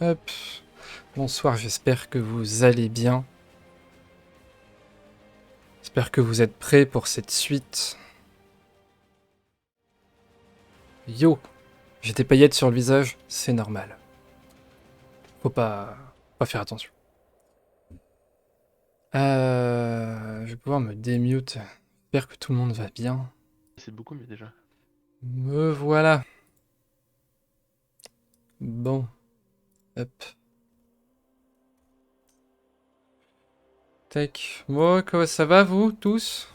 Hop. Bonsoir, j'espère que vous allez bien. J'espère que vous êtes prêts pour cette suite. Yo, j'ai des paillettes sur le visage, c'est normal. Faut pas faire attention. Je vais pouvoir me démute. J'espère que tout le monde va bien. C'est beaucoup mieux déjà. Me voilà. Bon. Hop. Tac. Bon, comment ça va vous tous?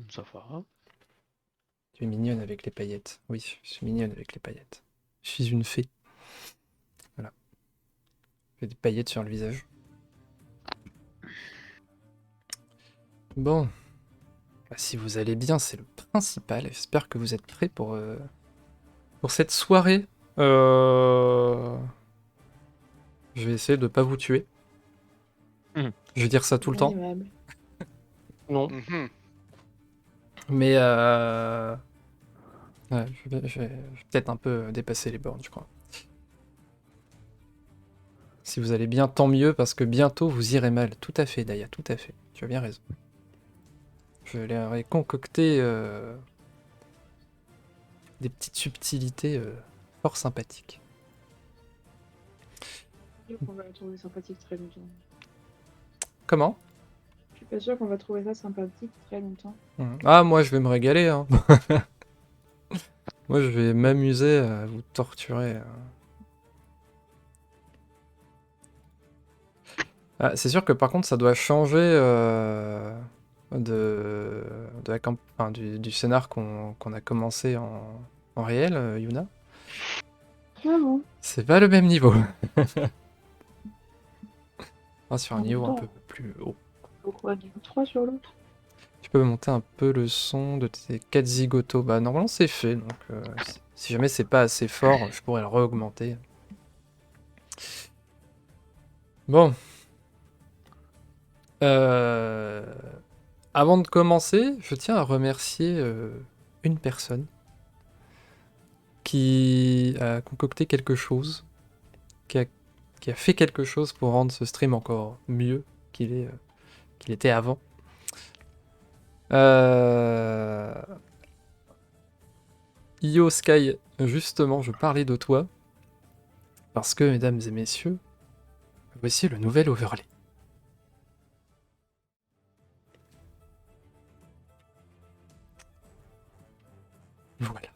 Ça va. Tu es mignonne avec les paillettes. Oui, je suis mignonne avec les paillettes. Je suis une fée. Voilà. J'ai des paillettes sur le visage. Bon. Bah, si vous allez bien, c'est le principal. J'espère que vous êtes prêts pour cette soirée. Je vais essayer de pas vous tuer. Mhm. Je vais dire ça tout le temps. Aimable. Non. Mais ouais, je vais peut-être un peu dépasser les bornes, je crois. Si vous allez bien, tant mieux, parce que bientôt vous irez mal. Tout à fait, Daya, tout à fait. Tu as bien raison. Je leur ai concocté des petites subtilités fort sympathiques. Je suis pas sûre qu'on va la trouver sympathique très longtemps. Comment? Je suis pas sûre qu'on va trouver ça sympathique très longtemps. Ah, moi je vais me régaler, hein. Moi je vais m'amuser à vous torturer. Ah, c'est sûr que par contre ça doit changer de la enfin, du scénar qu'on a commencé en réel, Yuna. Ah bon? C'est pas le même niveau. Ah, sur un En niveau même un temps, peu plus haut. pourquoi niveau 3 sur l'autre? Tu peux monter un peu le son de tes 4 zigotos. Bah normalement c'est fait, donc si jamais c'est pas assez fort, je pourrais le re-augmenter. Bon. Avant de commencer, je tiens à remercier une personne qui a concocté quelque chose, qui a fait quelque chose pour rendre ce stream encore mieux qu'il était avant. Io Sky, justement, je parlais de toi, parce que, mesdames et messieurs, voici le nouvel overlay. Voilà.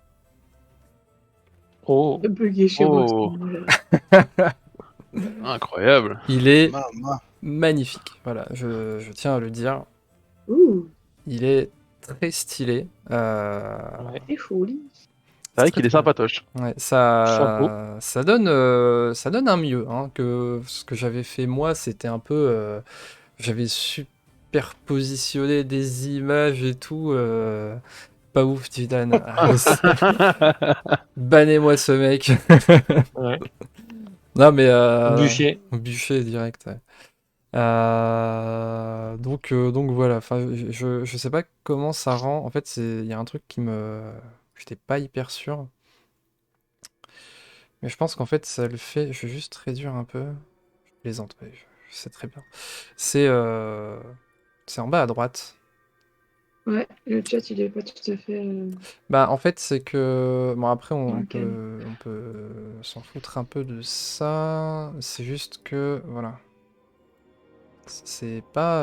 Oh. Bugué chez moi à ce Oh. moment-là. Incroyable. Il est Maman. magnifique, voilà, je tiens à le dire. Ouh, Il est très stylé. Ouais. c'est folie. C'est vrai Très, qu'il est très bien. sympatoche. Ouais, Chapeau. ça donne un mieux, hein, que ce que j'avais fait moi, c'était un peu, j'avais superpositionné des images et tout, pas ouf, Dylan. Bannez-moi ce mec. Ouais. Non mais Bûcher. bûcher direct. Ouais. Donc voilà. Enfin, je sais pas comment ça rend. En fait, il y a un truc j'étais pas hyper sûr. Mais je pense qu'en fait, ça le fait. Je vais juste réduire un peu. Je plaisante, ouais, je sais très bien. C'est en bas à droite. Ouais, le chat il est pas tout à fait Bah, en fait, c'est que. Bon, après, dans on le cadre. peut s'en foutre un peu de ça. C'est juste que. Voilà. C'est pas.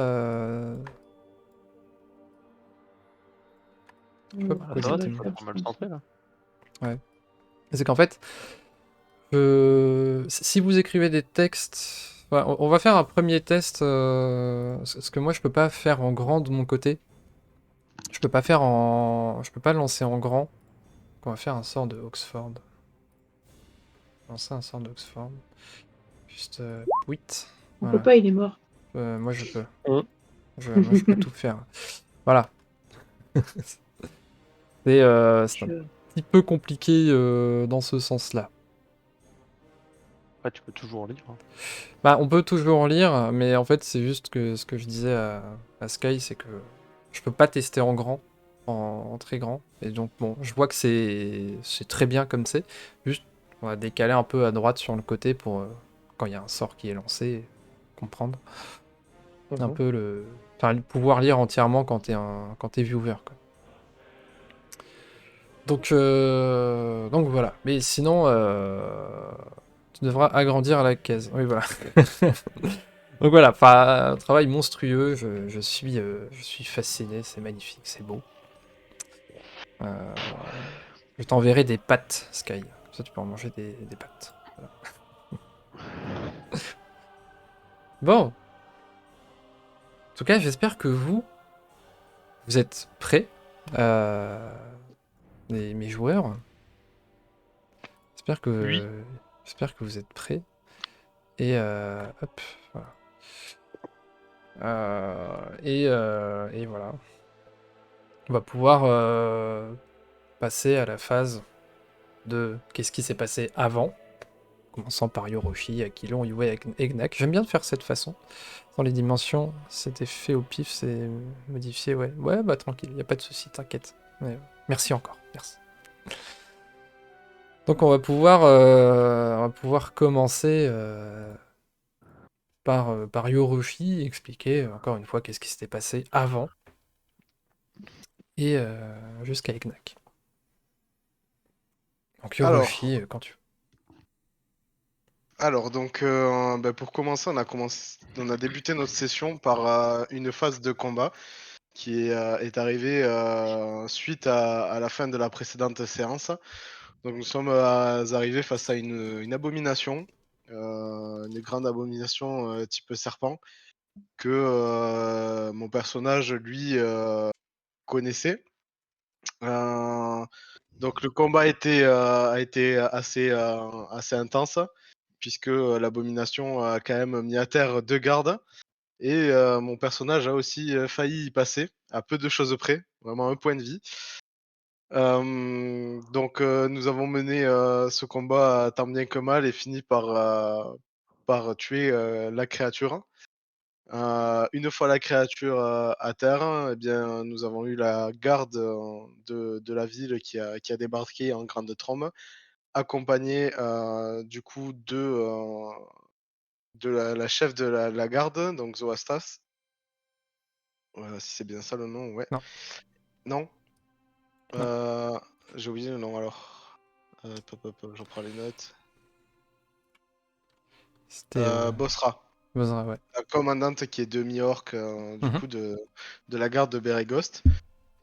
Hop, À quoi droite, Ça c'est va le exactement? pas faire, trop je mal pense. centré là. Ouais. C'est qu'en fait, si vous écrivez des textes. Voilà, on va faire un premier test. Ce que moi, je peux pas faire en grand de mon côté. Je peux pas le lancer en grand. Donc on va faire un sort de Oxford. Lancer un sort d'Oxford. Juste 8. On peut Voilà. pas, il est mort. Moi je peux. Hum. Moi je peux tout faire. Voilà. C'est un Je- petit peu compliqué dans ce sens-là. Ouais, tu peux toujours lire. Hein. Bah, on peut toujours lire, mais en fait, c'est juste que ce que je disais à Sky, c'est que je peux pas tester en grand, en très grand. Et donc, bon, je vois que c'est très bien comme c'est. Juste, On va décaler un peu à droite sur le côté pour quand il y a un sort qui est lancé, comprendre un Mhm. peu enfin, pouvoir lire entièrement quand t'es viewer, quoi. Donc voilà. Mais sinon, tu devras agrandir la case. Oui, voilà. Donc voilà, enfin, un travail monstrueux. Je suis fasciné. C'est magnifique, c'est beau. Euh, je t'enverrai des pâtes, Sky. Comme ça, tu peux en manger des pâtes. Voilà. Bon, en tout cas, j'espère que vous êtes prêts, euh, mes joueurs. J'espère Oui. que, j'espère que vous êtes prêts. Et hop, voilà. Et voilà. On va pouvoir passer à la phase de qu'est-ce qui s'est passé avant, commençant par Yoroshi, Aquilon, Yue et Egnak. J'aime bien de faire cette façon. Dans les dimensions, c'était fait au pif, c'est modifié, ouais. Ouais, bah tranquille, y a pas de souci, t'inquiète. Ouais, merci encore, merci. Donc on va pouvoir commencer par Yoroshi, expliquer encore une fois qu'est-ce qui s'était passé avant et jusqu'à Egnak. Donc Alors, Yoroshi, quand tu pour commencer, on a débuté notre session par une phase de combat qui est arrivée suite à la fin de la précédente séance. Donc nous sommes arrivés face à une abomination, une grande abomination type serpent que mon personnage, lui, connaissait. Euh, donc le combat a été assez intense, puisque l'abomination a quand même mis à terre 2 gardes. Et mon personnage a aussi failli y passer, à peu de choses près, vraiment un point de vie. Nous avons mené ce combat tant bien que mal et fini par tuer la créature. Une fois la créature à terre, eh bien, nous avons eu la garde de la ville qui a débarqué en grande trombe, accompagnée du coup de la chef de la garde, donc Zoastas. Si c'est bien ça le nom, ouais. Non, Non, non. euh, j'ai oublié le nom alors. Je reprends les notes. C'était Bosra, Bozra, ouais. la commandante qui est demi-orc du Mhm. coup de la garde de Beregost.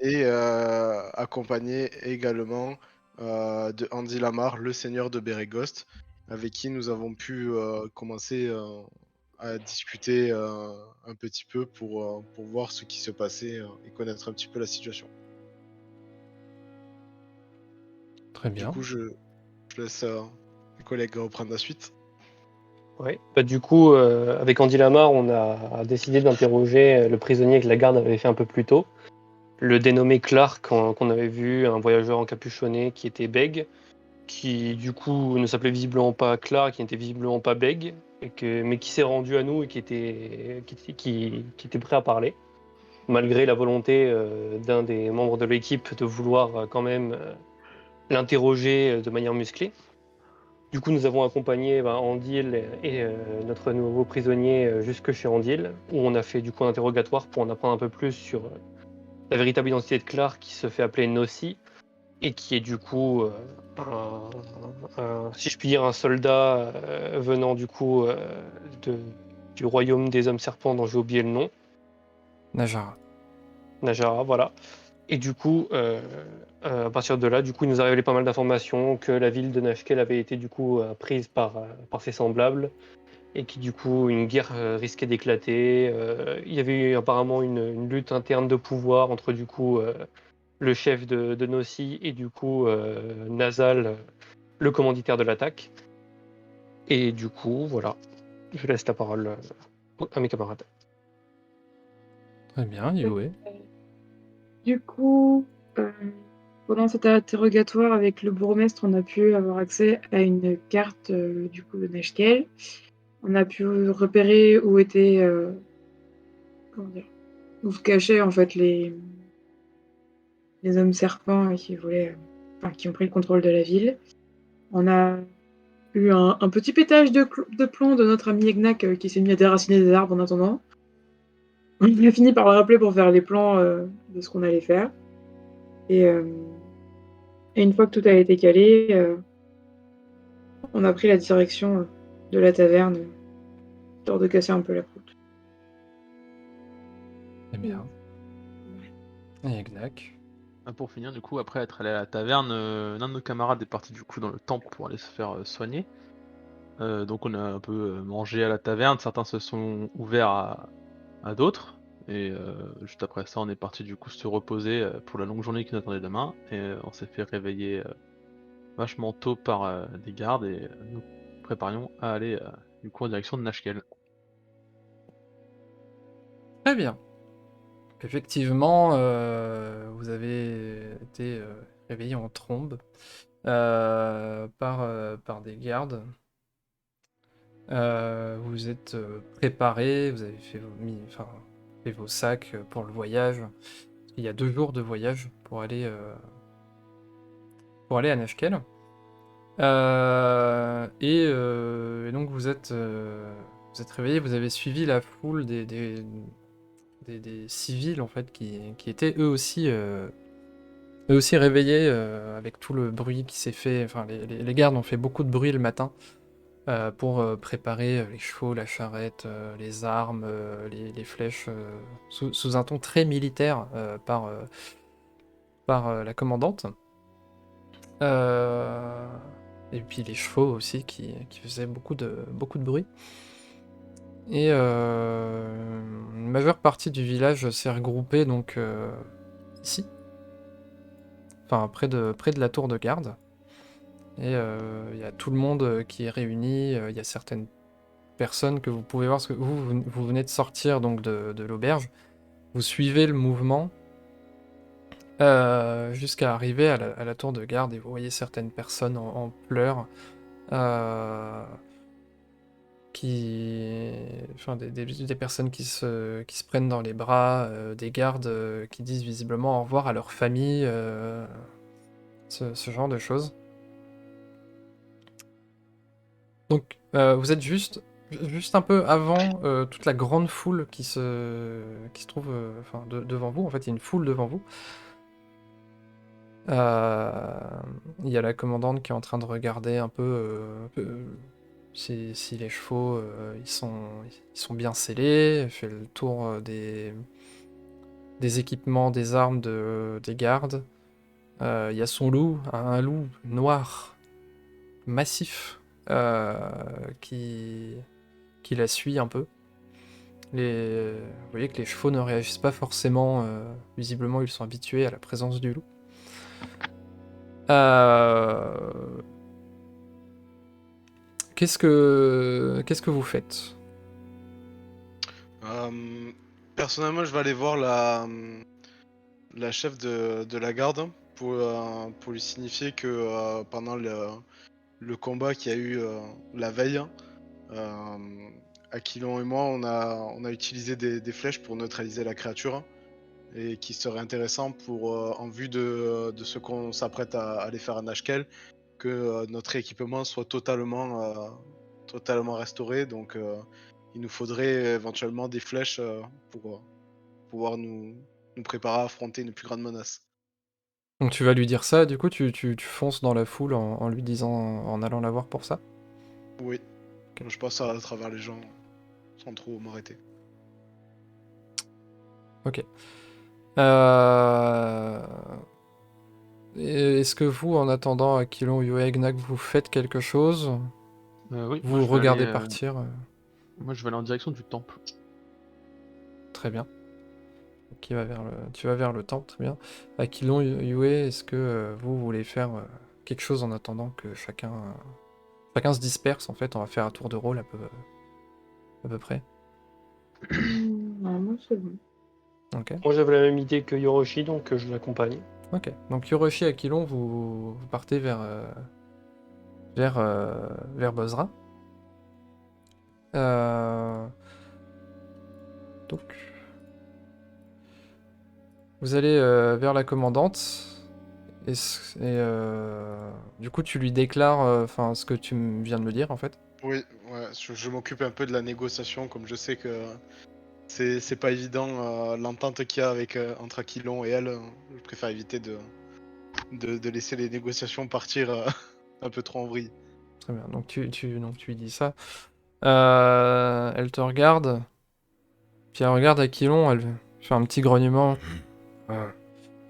Et accompagné également de Andy Lamar, le seigneur de Beregost, avec qui nous avons pu commencer à discuter un petit peu pour voir ce qui se passait et connaître un petit peu la situation. Très Du bien. coup, je laisse mes collègues reprendre la suite. Ouais. Bah, du coup, avec Andy Lamar, on a décidé d'interroger le prisonnier que la garde avait fait un peu plus tôt, le dénommé Clark, qu'on avait vu, un voyageur encapuchonné qui était bègue, qui du coup ne s'appelait visiblement pas Clark, qui n'était visiblement pas bègue, mais qui s'est rendu à nous et qui était prêt à parler, malgré la volonté d'un des membres de l'équipe de vouloir quand même l'interroger de manière musclée. Du coup, nous avons accompagné Andil et notre nouveau prisonnier jusque chez Andil, où on a fait du coup un interrogatoire pour en apprendre un peu plus sur la véritable identité de Clark, qui se fait appeler Nossi, et qui est du coup, si je puis dire, un soldat venant du coup de- du royaume des hommes serpents, dont j'ai oublié le nom, Najara. Najara, voilà. Et du coup, à partir de là, du coup, il nous a révélé pas mal d'informations, que la ville de Nashkel avait été du coup prise par ses semblables, et qui du coup, une guerre risquait d'éclater. Il y avait eu apparemment une lutte interne de pouvoir entre du coup le chef de Nossi et du coup Nazal, le commanditaire de l'attaque. Et du coup, voilà, je laisse la parole à mes camarades. Très bien, Yue. Du coup, pendant cet interrogatoire avec le bourgmestre, on a pu avoir accès à une carte du coup de Nashkel. On a pu repérer où étaient, comment dire, où se cachaient en fait les hommes serpents qui voulaient, enfin, qui ont pris le contrôle de la ville. On a eu un petit pétage de plomb de notre ami Egnac qui s'est mis à déraciner des arbres en attendant. On a fini par le rappeler pour faire les plans de ce qu'on allait faire. Et, et une fois que tout a été calé, on a pris la direction de la taverne, histoire de casser un peu la croûte. Eh bien. Et Gnac. Pour finir, du coup, après être allé à la taverne, l'un de nos camarades est parti du coup dans le temple pour aller se faire soigner. Donc on a un peu mangé à la taverne, certains se sont ouverts à d'autres. Et juste après ça, on est parti du coup se reposer pour la longue journée qui nous attendait demain. Et on s'est fait réveiller vachement tôt par des gardes et nous préparions à aller du coup en direction de Nashkel. Très bien. Effectivement, vous avez été réveillé en trombe par des gardes. Vous êtes préparé, vous avez fait fait vos sacs pour le voyage. Il y a 2 jours de voyage pour aller à Nashkel. Et donc vous êtes réveillé, vous avez suivi la foule des civils en fait qui étaient eux aussi réveillés avec tout le bruit qui s'est fait. Enfin, les gardes ont fait beaucoup de bruit le matin pour préparer les chevaux, la charrette, les armes, les flèches, sous un ton très militaire par la commandante. Et puis les chevaux aussi qui faisaient beaucoup de bruit. Et une majeure partie du village s'est regroupée donc ici. Enfin, près de la tour de garde. Et il y a tout le monde qui est réuni. Il y a certaines personnes que vous pouvez voir, parce que vous venez de sortir donc de l'auberge. Vous suivez le mouvement jusqu'à arriver à la tour de garde et vous voyez certaines personnes en pleurs. Enfin, des personnes qui se prennent dans les bras, des gardes qui disent visiblement au revoir à leur famille, ce genre de choses. Donc, vous êtes juste un peu avant toute la grande foule qui se trouve enfin, devant vous. En fait, il y a une foule devant vous. Il y a la commandante qui est en train de regarder un peu si les chevaux ils sont bien scellés. Elle fait le tour des équipements, des armes des gardes. Il y a son loup, un loup noir, massif, qui la suit un peu. Vous voyez que les chevaux ne réagissent pas forcément. Visiblement, ils sont habitués à la présence du loup. Qu'est-ce que vous faites? Personnellement, je vais aller voir la chef de la garde pour lui signifier que pendant le combat qu'il y a eu la veille, Aquilon et moi, on a utilisé des flèches pour neutraliser la créature et qui serait intéressant pour, en vue de ce qu'on s'apprête à aller faire à Nashkel, que notre équipement soit totalement restauré. Donc, il nous faudrait éventuellement des flèches pour pouvoir nous préparer à affronter une plus grande menace. Donc tu vas lui dire ça, du coup tu fonces dans la foule en lui disant, en allant la voir pour ça? Oui, je passe à travers les gens sans trop m'arrêter. Ok. Est-ce que vous, en attendant Aquilon, Yue et Gnak, vous faites quelque chose? Oui, Vous regardez partir? Moi je vais aller en direction du temple. Très bien. Tu vas vers le temple, très bien. Aquilon, Yue, est-ce que vous voulez faire quelque chose en attendant que chacun se disperse? En fait, on va faire un tour de rôle à peu près. Non, moi c'est bon. Ok. Moi j'avais la même idée que Yoroshi, donc je l'accompagne. Ok. Donc Yoroshi et Aquilon, vous partez vers Bozra. Donc, vous allez vers la commandante Du coup, tu lui déclares enfin ce que tu viens de me dire en fait. Oui, ouais, je m'occupe un peu de la négociation, comme je sais que c'est pas évident l'entente qu'il y a avec, entre Aquilon et elle. Je préfère éviter de laisser les négociations partir un peu trop en vrille. Très bien. Donc tu lui dis ça. Elle te regarde, puis elle regarde Aquilon, elle fait un petit grognement.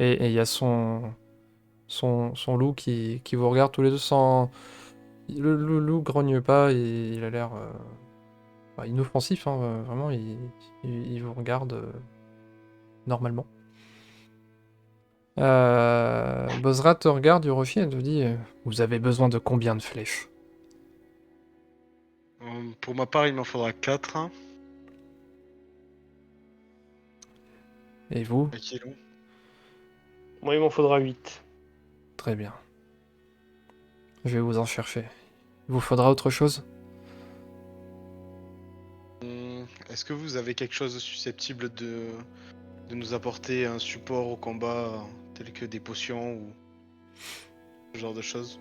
Et il y a son loup qui vous regarde tous les deux sans. Le loup grogne pas, et il a l'air inoffensif, hein, vraiment, il vous regarde normalement. Bozra te regarde, Yuroshi, et te dit vous avez besoin de combien de flèches? Pour ma part, il m'en faudra 4. Et vous? Aquilon. Moi, il m'en faudra 8. Très bien. Je vais vous en chercher. Il vous faudra autre chose? Est-ce que vous avez quelque chose de susceptible de nous apporter un support au combat, tel que des potions ou ce genre de choses?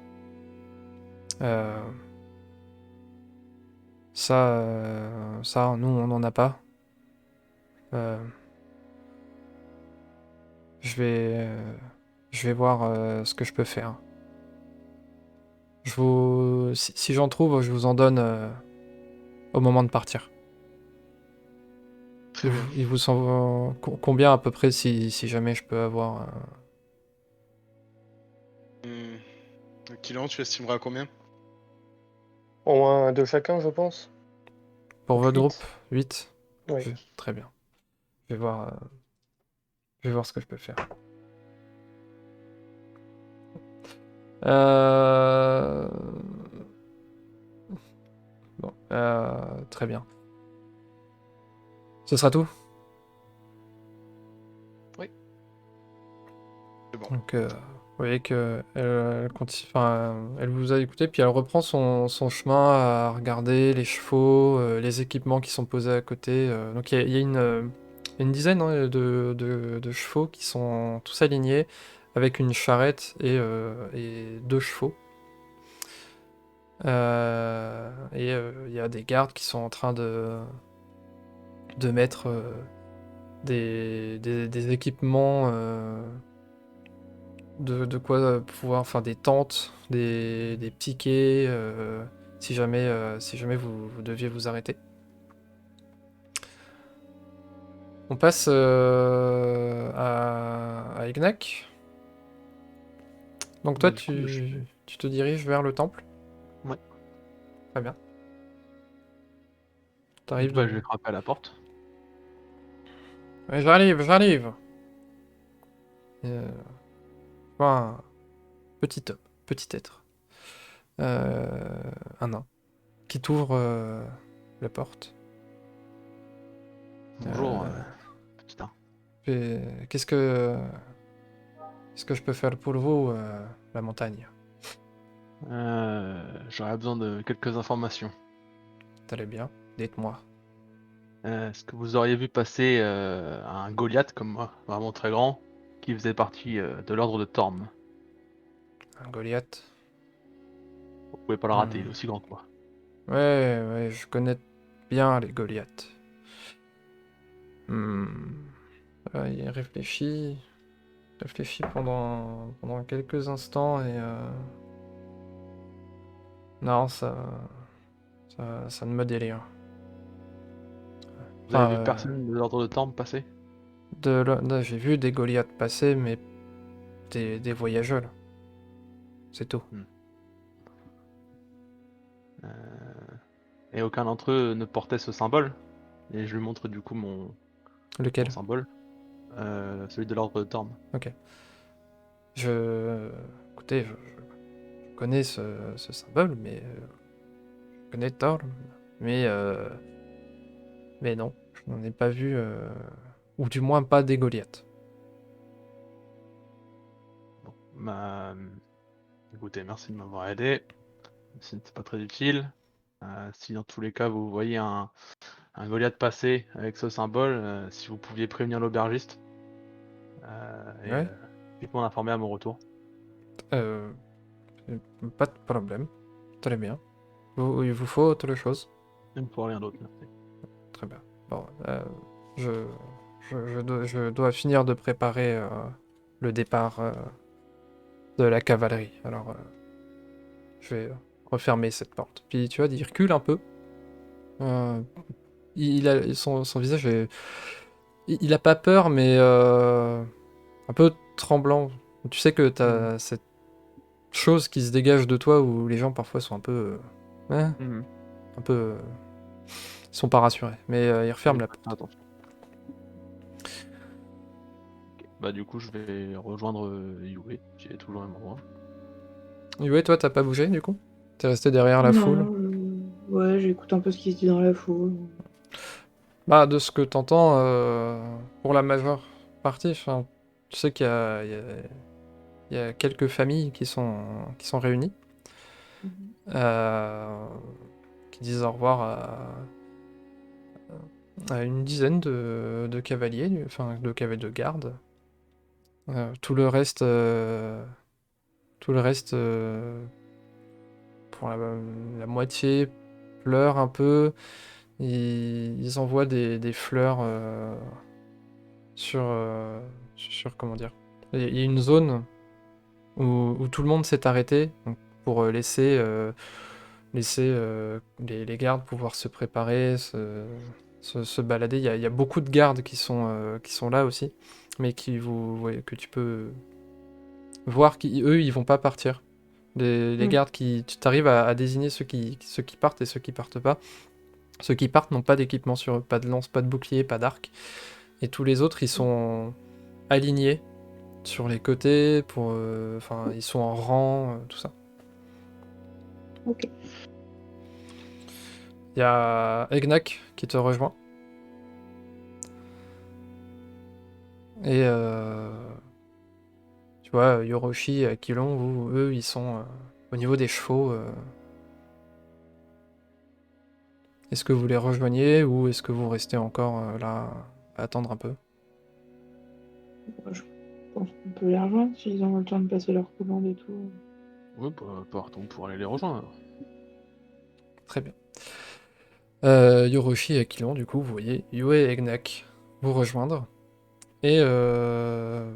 Euh, ça, nous, on n'en a pas. Euh, je vais voir ce que je peux faire. Si j'en trouve, je vous en donne au moment de partir. Très bien. Il vous en combien à peu près si jamais je peux avoir Aquilon, tu estimeras combien? Au moins 2 chacun, je pense. pour Donc votre groupe? 8. 8? Oui. Très bien. Je vais voir, je vais voir ce que je peux faire. Euh... Bon, très bien. Ce sera tout? C'est bon. Donc, vous voyez que elle vous a écouté, puis elle reprend son chemin à regarder les chevaux, les équipements qui sont posés à côté. Donc, il y a une dizaine, hein, de chevaux qui sont tous alignés avec une charrette et 2 chevaux. Il y a des gardes qui sont en train de mettre des équipements. De quoi pouvoir faire des tentes, des piquets, si jamais vous deviez vous arrêter. On passe à Egnac. Donc toi, Du coup, tu te diriges vers le temple. Ouais. Très bien. Du T'arrives coup, de... je vais frapper à la porte. Ouais, j'arrive. Je vois un petit homme, petit être. Un nain. Qui t'ouvre la porte. Bonjour, petit un. Qu'est-ce que je peux faire pour vous, la montagne? J'aurais besoin de quelques informations. Allez bien, dites-moi. Est-ce que vous auriez vu passer un Goliath comme moi, vraiment très grand, qui faisait partie de l'ordre de Torm? Un Goliath? Vous pouvez pas le rater, il est Hmm. aussi grand que moi. Ouais, je connais bien les Goliaths. Il réfléchit pendant quelques instants et non, ça ne me dit rien. Vous avez Enfin, vu personne de l'ordre de Torm passer? là, j'ai vu des Goliaths passer, mais des voyageurs, c'est tout. Et aucun d'entre eux ne portait ce symbole. Et je lui montre du coup mon Lequel? symbole, celui de l'ordre de Torm. Ok. Écoutez, je connais ce symbole, mais je connais Thor, mais non, je n'en ai pas vu, ou du moins pas des Goliaths. Bon, écoutez, merci de m'avoir aidé. C'est pas très utile. Si dans tous les cas vous voyez un Goliath passer avec ce symbole, si vous pouviez prévenir l'aubergiste et Ouais, m'en informer à mon retour. Euh, Pas de problème. Très bien. Il vous faut autre chose? Même pour rien d'autre, merci. Très bien. Bon, je, je dois finir de préparer le départ de la cavalerie. Alors, je vais refermer cette porte. Puis tu vois, il recule un peu. Euh, son visage est... Il a pas peur, mais un peu tremblant. Tu sais que t'as cette chose qui se dégage de toi où les gens parfois sont un peu... hein, Mhm. un peu... ils sont pas rassurés. Mais il referme la porte. Attention. Ok. Bah du coup je vais rejoindre Yue, qui est toujours à moi. Et ouais, toi, t'as pas bougé du coup? T'es resté derrière la foule? Non, ouais, j'écoute un peu ce qui se dit dans la foule. Bah, de ce que t'entends, pour la majeure partie, enfin, tu sais qu'il y a, il y a quelques familles qui sont réunies, Mhm. euh, qui disent au revoir à une dizaine de cavaliers, enfin, de gardes. Tout le reste, tout le reste, pour la moitié, pleure un peu. Ils envoient des fleurs sur, comment dire. Il y a une zone où tout le monde s'est arrêté donc, pour laisser les gardes pouvoir se préparer, se balader. Il y a beaucoup de gardes qui sont là aussi, mais ouais, que tu peux voir qu'eux, ils vont pas partir. Les Mm. gardes tu t'arrives à désigner ceux qui partent et ceux qui partent pas. Ceux qui partent n'ont pas d'équipement sur eux, pas de lance, pas de bouclier, pas d'arc. Et tous les autres, ils sont alignés sur les côtés, enfin, ils sont en rang, tout ça. Ok. Il y a Egnak qui te rejoint. Et tu vois, Yoroshi et Akilon, eux, ils sont au niveau des chevaux. Est-ce que vous les rejoignez ou est-ce que vous restez encore là à attendre un peu? Bon, je pense qu'on peut les rejoindre s'ils ont le temps de passer leur commande et tout. Ouais, bah partons pour aller les rejoindre alors. Très bien. Yoroshi et Akilon, du coup, vous voyez Yue et Egnak vous rejoindre. Et dans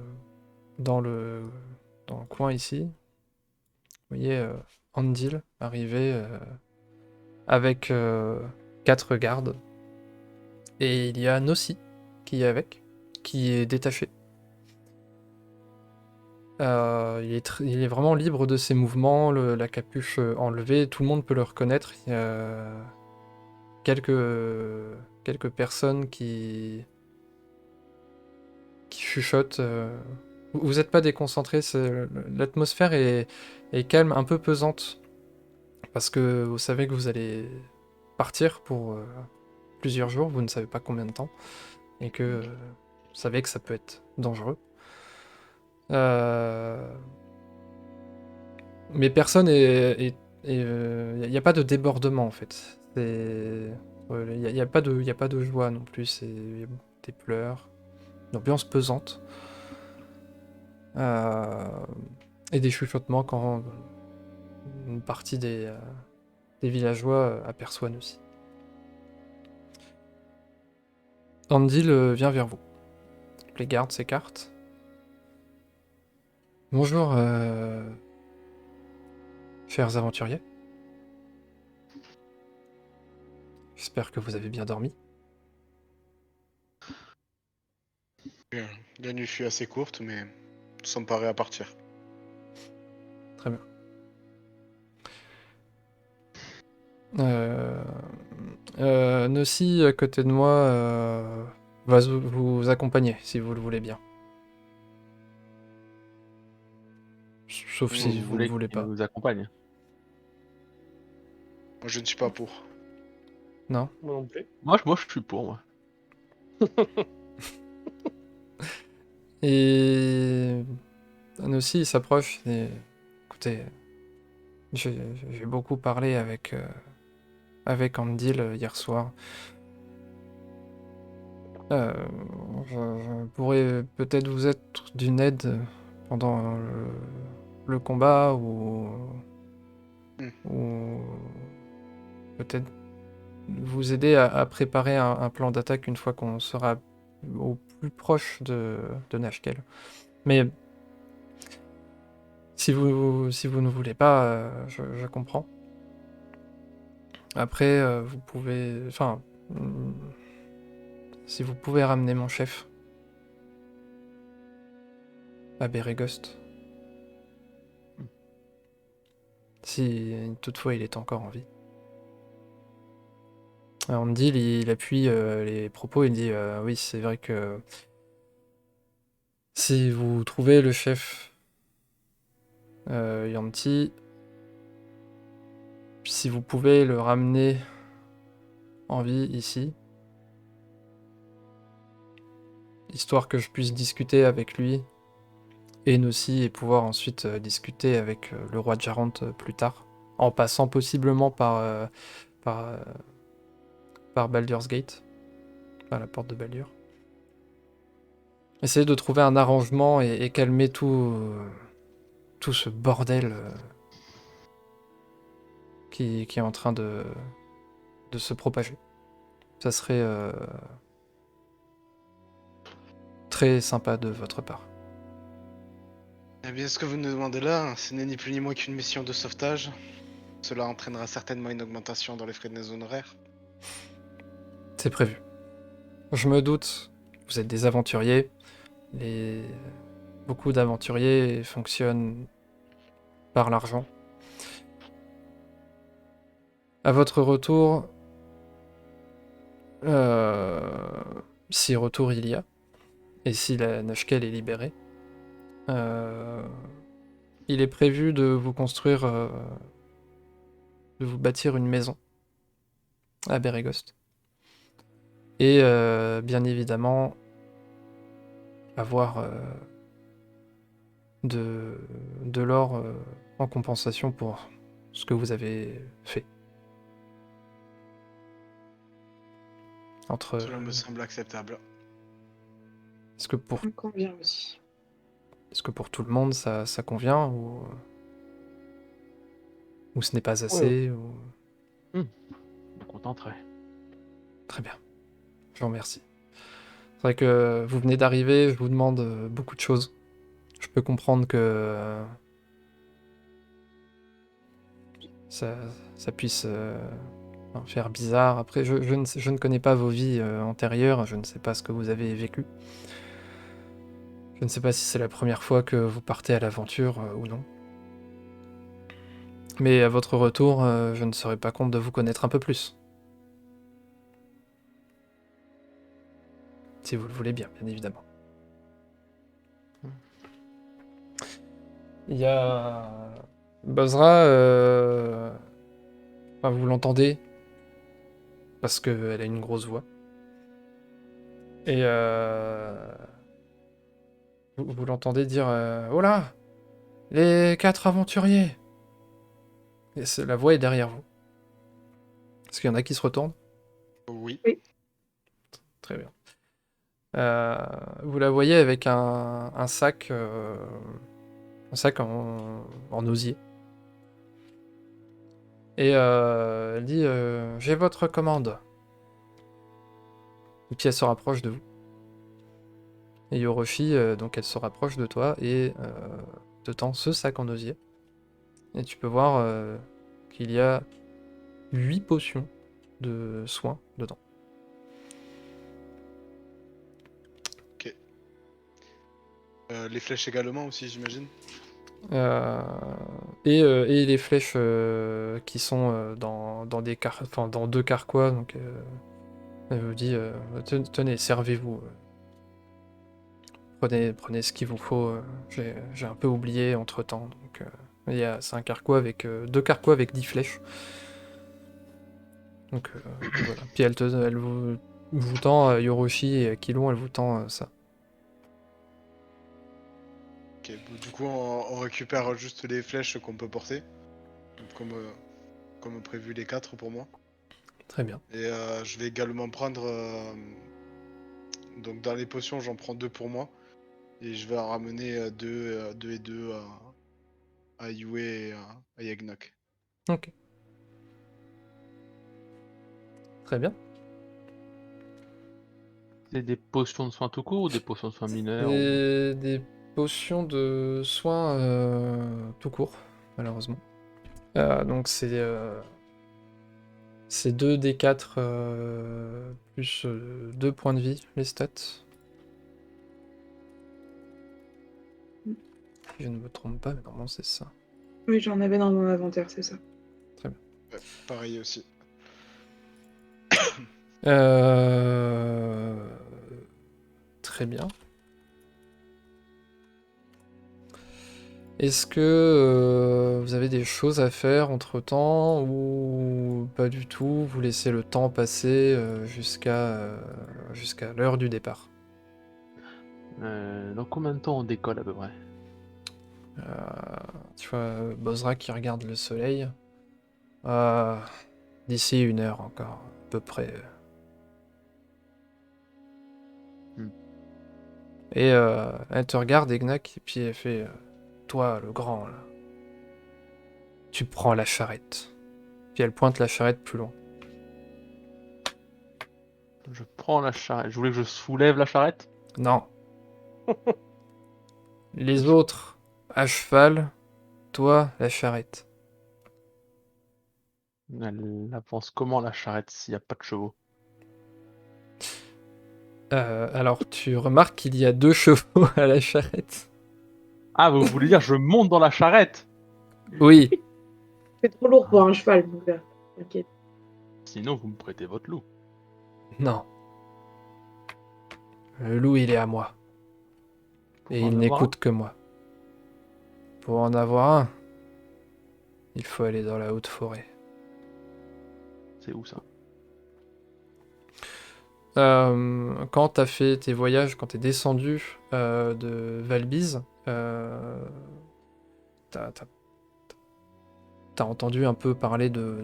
dans le coin ici, vous voyez Andil arriver avec 4 gardes. Et il y a Nossi qui est avec, qui est détaché. Il est vraiment libre de ses mouvements, la capuche enlevée, tout le monde peut le reconnaître. Il y a quelques personnes qui chuchotent. Vous n'êtes pas déconcentrés, l'atmosphère est calme, un peu pesante, parce que vous savez que vous allez partir pour plusieurs jours, vous ne savez pas combien de temps, et que vous savez que ça peut être dangereux. Mais personne il n'y a pas de débordement en fait. Il y a pas il y a pas de joie non plus. C'est des pleurs, une ambiance pesante euh, et des chuchotements quand une partie des villageois aperçoivent aussi. Andil vient vers vous. Les gardes s'écartent. Bonjour, chers aventuriers. J'espère que vous avez bien dormi. Bien. La nuit fut assez courte, mais nous sommes parés à partir. Très bien. Nossi, à côté de moi, va vous accompagner, si vous le voulez bien. Sauf si Vous vous le voulez voulez qu'il pas. nous accompagne? Moi, je ne suis pas pour. Non? Moi non plus. Moi je suis pour moi. Et Nossi, il s'approche et... Écoutez, j'ai beaucoup parlé avec Andil hier soir. Euh, je pourrais peut-être vous être d'une aide pendant le combat ou peut-être vous aider à préparer un plan d'attaque une fois qu'on sera au plus proche de Nashkel. Mais si vous ne voulez pas, je comprends. Après, vous pouvez... Enfin... si vous pouvez ramener mon chef à Beregost. Si toutefois il est encore en vie. Alors, Andil, il appuie les propos, il dit oui, c'est vrai que si vous trouvez le chef Yanti, si vous pouvez le ramener en vie ici, histoire que je puisse discuter avec lui et Nossi et pouvoir ensuite discuter avec le roi de Jarante plus tard, en passant possiblement par Baldur's Gate, par la porte de Baldur. Essayer de trouver un arrangement et calmer tout ce bordel qui est en train de se propager. Ça serait très sympa de votre part. Eh bien, ce que vous nous demandez là, ce n'est ni plus ni moins qu'une mission de sauvetage. Cela entraînera certainement une augmentation dans les frais de nos honoraires. C'est prévu. Je me doute, vous êtes des aventuriers. Beaucoup d'aventuriers fonctionnent par l'argent. À votre retour, si retour il y a, et si la Nashkel est libérée, il est prévu de vous construire, de vous bâtir une maison à Beregost. Et bien évidemment, avoir de l'or en compensation pour ce que vous avez fait. Cela me semble acceptable. Est-ce que pour Ça me convient aussi. tout le monde ça convient ou ce n'est pas assez ou... Je me contenterai. Très bien. Je vous remercie. C'est vrai que vous venez d'arriver, je vous demande beaucoup de choses. Je peux comprendre que ça puisse faire bizarre. Après, je ne connais pas vos vies antérieures, je ne sais pas ce que vous avez vécu. Je ne sais pas si c'est la première fois que vous partez à l'aventure ou non. Mais à votre retour, je ne serais pas contre de vous connaître un peu plus. Si vous le voulez bien évidemment. Il y a... Bozra, vous l'entendez, parce qu'elle a une grosse voix. Et vous l'entendez dire oh là, les 4 aventuriers. Et la voix est derrière vous. Est-ce qu'il y en a qui se retournent? Oui. Très bien. Vous la voyez avec un sac en osier. Et elle dit j'ai votre commande. Et puis elle se rapproche de vous. Et Yoroshi, donc elle se rapproche de toi et te tend ce sac en osier. Et tu peux voir qu'il y a 8 potions de soins dedans. Ok. Les flèches également aussi, j'imagine. Et les flèches qui sont dans dans 2 carquois. Donc elle vous dit tenez, servez-vous. Prenez ce qu'il vous faut. J'ai un peu oublié entre temps. Donc c'est un carquois avec 2 carquois avec 10 flèches. Donc voilà. Puis elle vous tend Yoroshi et Kilon, elle vous tend ça. Ok, bon, du coup, on récupère juste les flèches qu'on peut porter. Comme prévu, les 4 pour moi. Très bien. Et je vais également prendre. Donc, dans les potions, j'en prends 2 pour moi. Et je vais en ramener 2 et 2 à Yue et à Yagnok. Ok. Très bien. C'est des potions de soins tout court ou des potions de soins mineurs Et des potions de soins tout court, malheureusement. Donc c'est 2d4 plus 2 points de vie, les stats. Mm. Si je ne me trompe pas, mais normalement c'est ça. Oui, j'en avais dans mon inventaire, c'est ça. Très bien. Ouais, pareil aussi. Euh, Très bien. Est-ce que vous avez des choses à faire entre-temps ou pas du tout? Vous laissez le temps passer jusqu'à l'heure du départ. Dans combien de temps on décolle à peu près? Tu vois Bozra qui regarde le soleil. D'ici 1 heure encore, à peu près. Et elle te regarde, Egnak, et puis elle fait toi, le grand, là, tu prends la charrette. Puis elle pointe la charrette plus loin. Je prends la charrette. Je voulais que je soulève la charrette? Non. Les autres à cheval, toi, la charrette. Elle avance comment la charrette s'il n'y a pas de chevaux? Alors, tu remarques qu'il y a 2 chevaux à la charrette. Ah, vous voulez dire je monte dans la charrette? Oui, C'est trop lourd pour un cheval, mon gars. T'inquiète. Sinon vous me prêtez votre loup. non. Le loup, il est à moi. Pour Et en il avoir n'écoute que moi. Pour en avoir un, il faut aller dans la haute forêt. un? C'est où ça? Quand t'as fait tes voyages, quand t'es descendu de Valbise, t'as entendu un peu parler de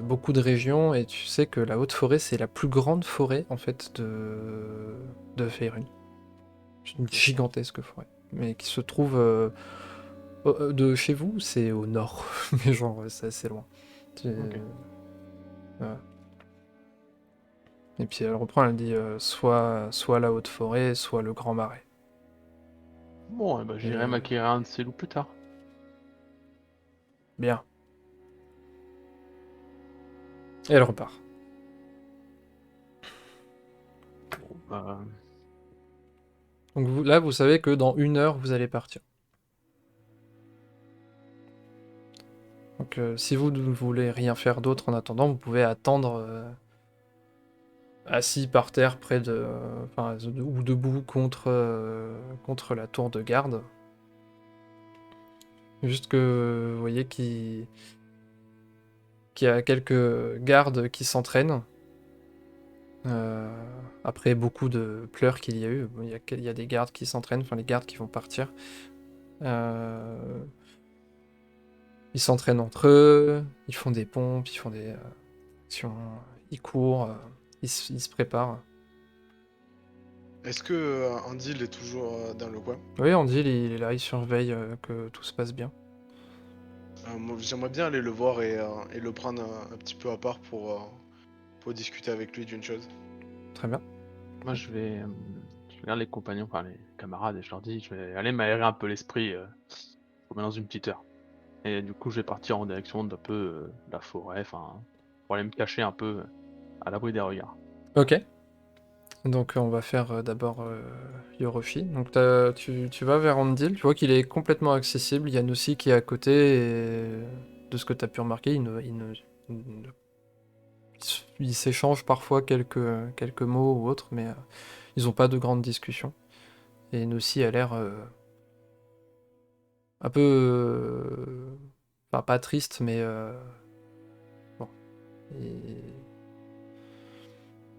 beaucoup de régions et tu sais que la haute forêt, c'est la plus grande forêt en fait de Faerun. C'est une gigantesque forêt, mais qui se trouve de chez vous, c'est au nord, mais genre c'est assez loin. Ok. Voilà. Et puis elle reprend, elle dit soit la haute forêt, soit le grand marais. Bon, eh ben, j'irai m'acquérir un de ces loups plus tard. Bien. Et elle repart. Bon, bah, Donc là, vous savez que dans 1 heure, vous allez partir. Donc si vous ne voulez rien faire d'autre en attendant, vous pouvez attendre assis par terre près de... ou debout contre la tour de garde. Juste que vous voyez qu'il y a quelques gardes qui s'entraînent. Après beaucoup de pleurs qu'il y a eu, il y a des gardes qui s'entraînent, enfin les gardes qui vont partir. Ils s'entraînent entre eux, ils font des pompes, ils font des actions, ils courent, ils se préparent. Est-ce que Andil est toujours dans le coin? Oui, Andy, il est là, il surveille que tout se passe bien. Moi, j'aimerais bien aller le voir et le prendre un petit peu à part pour discuter avec lui d'une chose. Très bien. moi je regarde les compagnons, enfin les camarades, et je leur dis je vais aller m'aérer un peu l'esprit dans une petite heure. Et du coup je vais partir en direction d'un peu la forêt, enfin pour aller me cacher un peu à l'abri des regards. Ok. Donc on va faire d'abord Yoroshi. Donc tu vas vers Andil, tu vois qu'il est complètement accessible. Il y a Nossi qui est à côté et de ce que tu as pu remarquer, ils s'échangent parfois quelques mots ou autres, mais ils n'ont pas de grandes discussions. Et Nossi a l'air un peu... enfin, pas triste, mais... bon.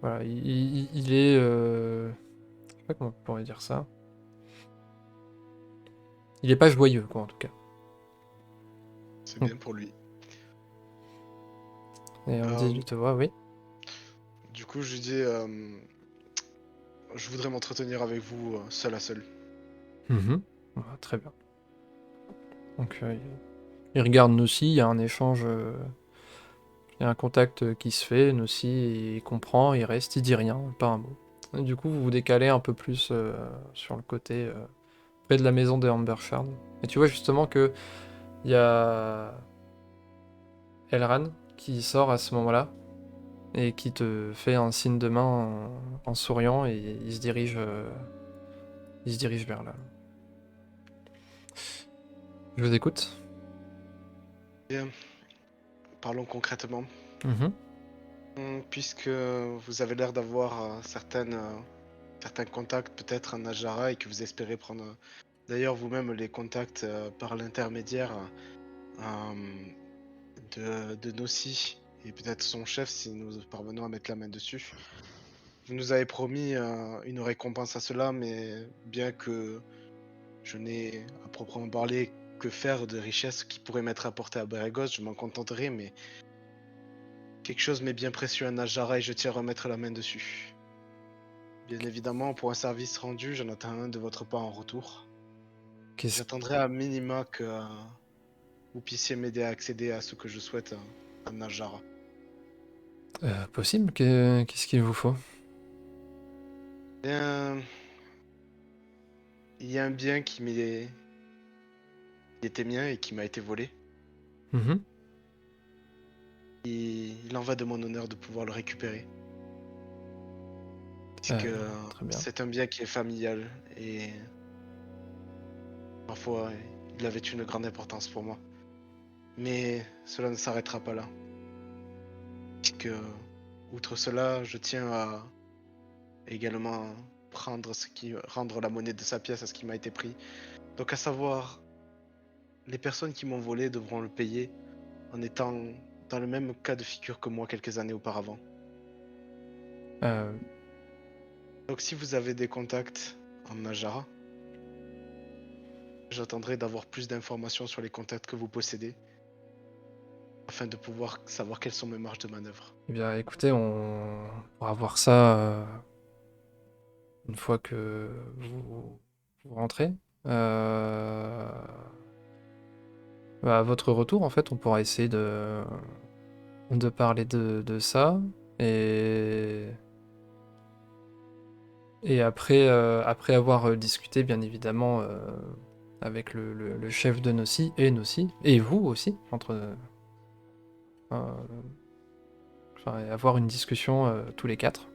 Voilà, il est... je sais pas comment on pourrait dire ça. Il est pas joyeux, quoi, en tout cas. C'est bien pour lui. Et on dit, je te vois, oui. Du coup, je lui dis, je voudrais m'entretenir avec vous seul à seul. Mhm. Voilà, très bien. Donc, Il regarde Nossi, il y a un échange, il y a un contact qui se fait, Nossi il comprend, il reste, il dit rien, pas un mot. Et du coup, vous vous décalez un peu plus sur le côté près de la maison des Ambershard. Et tu vois justement que il y a Elran qui sort à ce moment-là et qui te fait un signe de main en souriant et il se dirige vers là. Je vous écoute. Bien, parlons concrètement. Mhm. Puisque vous avez l'air d'avoir certains contacts peut-être en Najara et que vous espérez prendre d'ailleurs vous-même les contacts par l'intermédiaire de Nossi et peut-être son chef si nous parvenons à mettre la main dessus. Vous nous avez promis une récompense à cela, mais bien que je n'ai à proprement parler que faire de richesses qui pourraient m'être apportées à Beragos, je m'en contenterai, mais quelque chose m'est bien précieux à Najara et je tiens à remettre la main dessus. Bien évidemment, pour un service rendu, j'en attends un de votre part en retour. Qu'est-ce J'attendrai à minima que vous puissiez m'aider à accéder à ce que je souhaite à Najara. possible? Qu'est-ce qu'il vous faut? Bien, il y a un bien qui était mien et qui m'a été volé. Mhm. Il en va de mon honneur de pouvoir le récupérer. Puisque Très bien. c'est un bien qui est familial et parfois il avait une grande importance pour moi. Mais cela ne s'arrêtera pas là. Puisque, outre cela, je tiens à également rendre la monnaie de sa pièce à ce qui m'a été pris. Donc à savoir, les personnes qui m'ont volé devront le payer en étant dans le même cas de figure que moi quelques années auparavant. Euh, Donc si vous avez des contacts en Najara, j'attendrai d'avoir plus d'informations sur les contacts que vous possédez afin de pouvoir savoir quelles sont mes marges de manœuvre. eh bien, écoutez, on pourra voir ça une fois que vous rentrez. À votre retour, en fait, on pourra essayer de parler de ça. Et, et après avoir discuté, bien évidemment, avec le chef de Nossi, et vous aussi, euh, enfin, avoir une discussion tous les quatre.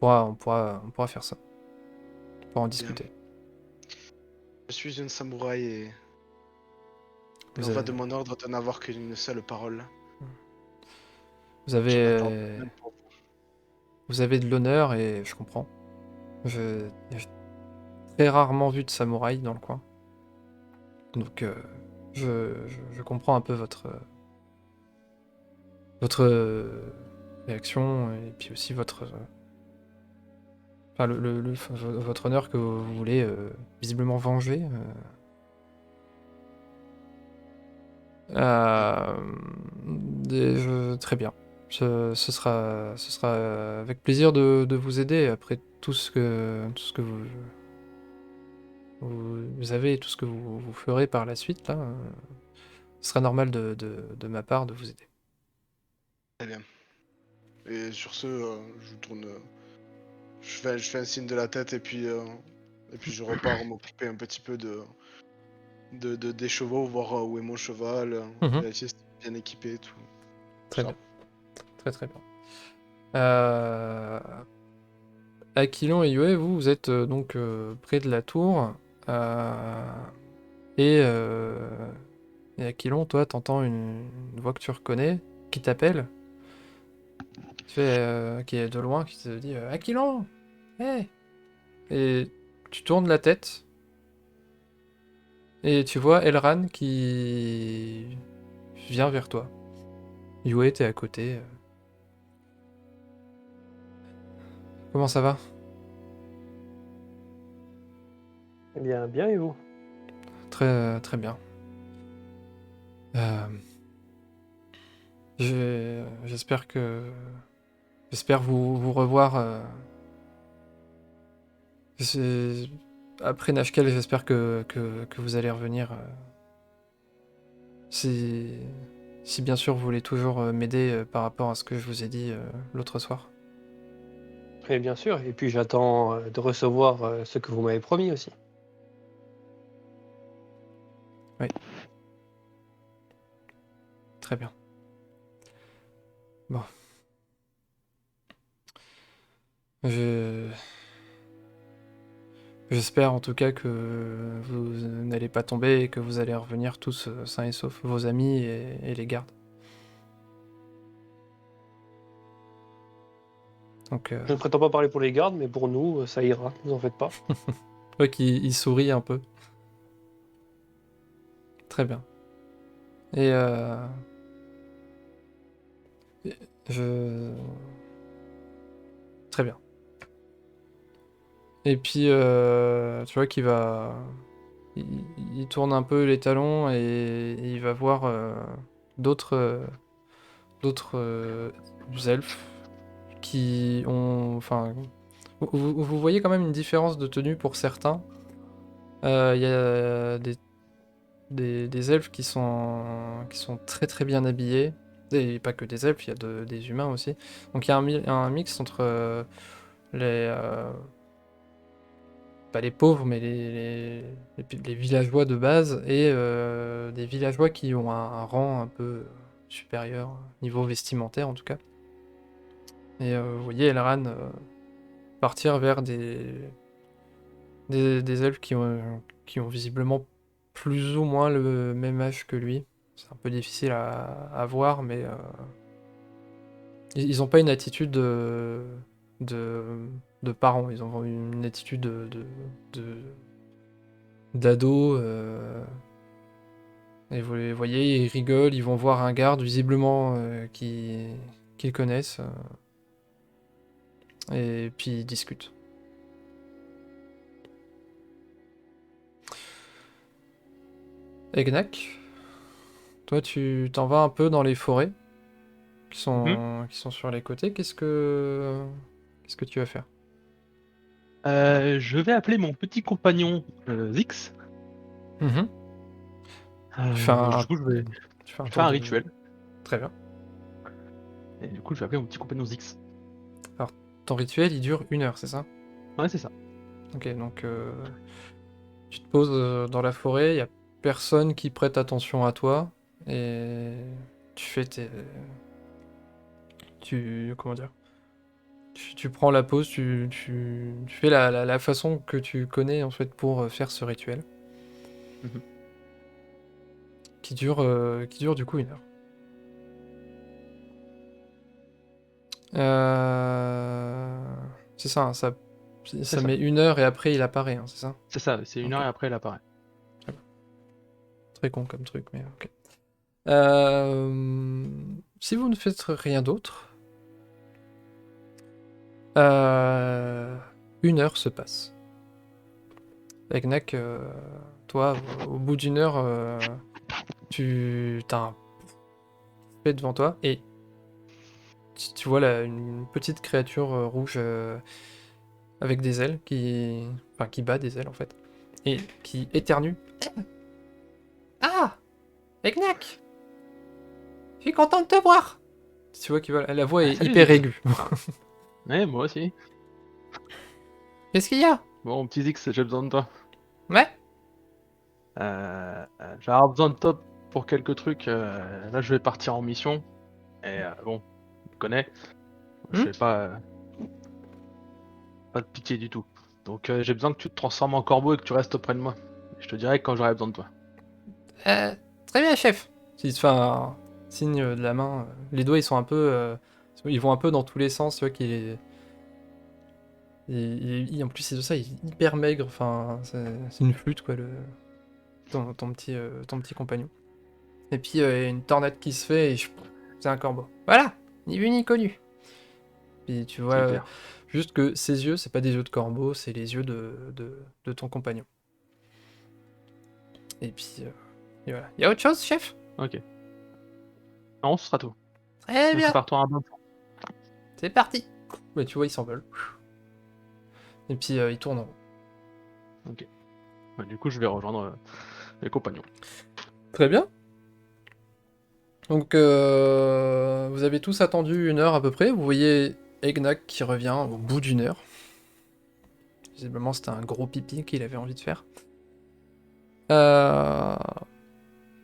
On pourra faire ça. On pourra en Bien. discuter. Je suis une samouraï et il en Vous va avez, de mon ordre de n'avoir qu'une seule parole. vous J'en attends avez, même pour vous. vous avez de l'honneur et je comprends. J'ai très rarement vu de samouraï dans le coin. Donc, je comprends un peu votre réaction et puis aussi enfin, votre honneur que vous voulez visiblement venger. Euh, Très bien. Ce sera avec plaisir de vous aider après tout ce que vous avez et tout ce que vous ferez par la suite là. Ce sera normal de ma part de vous aider. Très bien. Et sur ce, je tourne. Je fais un signe de la tête et puis je repars m'occuper un petit peu des chevaux, voir où est mon cheval, Mhm. vérifier si c'est bien équipé et tout. Très Ça. bien. Très très bien. Euh, Aquilon et Yue, vous êtes donc près de la tour. euh, et, euh, et Aquilon, toi, t'entends une voix que tu reconnais qui t'appelle, qui est de loin, qui te dit Aquilon! Hey! Et tu tournes la tête et tu vois Elran qui vient vers toi. Yue, t'es à côté. Comment ça va? Eh bien, bien et vous? Très bien. Euh, J'espère vous revoir. C'est- Après Nashkel, j'espère que vous allez revenir Si bien sûr vous voulez toujours m'aider par rapport à ce que je vous ai dit l'autre soir. Et bien sûr, et puis j'attends de recevoir ce que vous m'avez promis aussi. Très bien. Bon. J'espère en tout cas que vous n'allez pas tomber et que vous allez revenir tous sains et saufs, vos amis et les gardes. Donc, Je ne prétends pas parler pour les gardes, mais pour nous, ça ira, ne vous en faites pas. ouais, il sourit un peu. Très bien. Et je... Très bien. Et puis, tu vois qu'il va... Il tourne un peu les talons et il va voir d'autres elfes qui ont... Enfin, vous voyez quand même une différence de tenue pour certains. Il y a des elfes qui sont très très bien habillés. Et pas que des elfes, il y a des humains aussi. Donc il y a un mix entre les... pas les pauvres, mais les villageois de base et des villageois qui ont un rang un peu supérieur, niveau vestimentaire en tout cas. Et vous voyez Elran partir vers des elfes qui ont visiblement plus ou moins le même âge que lui. C'est un peu difficile à voir, mais ils n'ont pas une attitude de, de parents, ils ont une attitude d'ado. Et vous les voyez, ils rigolent, ils vont voir un garde visiblement qu'ils connaissent. Et puis ils discutent. Egnak, toi tu t'en vas un peu dans les forêts qui sont sur les côtés. Qu'est-ce que tu vas faire? Je vais appeler mon petit compagnon Zix. Mhm. Tu fais un, Du coup, je vais tu fais un faire tour un de... rituel. Très bien. Et du coup, je vais appeler mon petit compagnon Zix. Alors, ton rituel, il dure 1 heure, c'est ça? Ouais, c'est ça. Ok, donc tu te poses dans la forêt, il n'y a personne qui prête attention à toi, et tu fais comment dire? Tu prends la pause, tu fais la façon que tu connais en fait pour faire ce rituel, Mhm. qui dure du coup 1 heure. C'est ça, hein, ça C'est ça ça. met 1 heure et après il apparaît, hein, c'est ça? C'est ça. C'est 1 heure Ok, et après, elle apparaît. très con comme truc, mais ok. Euh, Si vous ne faites rien d'autre, euh, 1 heure se passe. Egnak, toi, au bout d'1 heure, tu as un fait devant toi et tu vois là une petite créature rouge avec des ailes qui bat des ailes en fait et qui éternue. Ah, Egnak, je suis content de te voir. Tu vois la voix est Salut hyper Zix. aiguë. Ouais, moi aussi. Qu'est-ce qu'il y a? Bon, petit Zix, j'ai besoin de toi. Ouais. J'ai avoir besoin de toi pour quelques trucs. Là, je vais partir en mission. Et bon, tu me connais. Je Hmm. fais pas de pitié du tout. Donc, j'ai besoin que tu te transformes en corbeau et que tu restes auprès de moi. Je te dirai quand j'aurai besoin de toi. Euh, Très bien, chef. Il se fait un signe de la main. Les doigts, ils sont un peu. Ils vont un peu dans tous les sens. Tu vois qu'il est. En plus, c'est de ça, il est hyper maigre. Enfin, c'est une flûte, quoi, ton petit compagnon. Et puis, il y a une tornade qui se fait et c'est un corbeau. Voilà, ni vu ni connu. Puis tu vois C'est clair. juste que ses yeux, c'est pas des yeux de corbeau, c'est les yeux de ton compagnon. Et puis, et voilà. Y a autre chose, chef? Ok. Non, ce sera tout. Très Donc, bien, prépare-toi un bon plan. c'est parti. Mais tu vois, ils s'envolent. Et puis, ils tournent en rond. Ok. Ouais, du coup, je vais rejoindre mes compagnons. Très bien. Donc, vous avez tous attendu 1 heure à peu près. Vous voyez Egnak qui revient au bout d'1 heure. Visiblement, c'était un gros pipi qu'il avait envie de faire. Euh,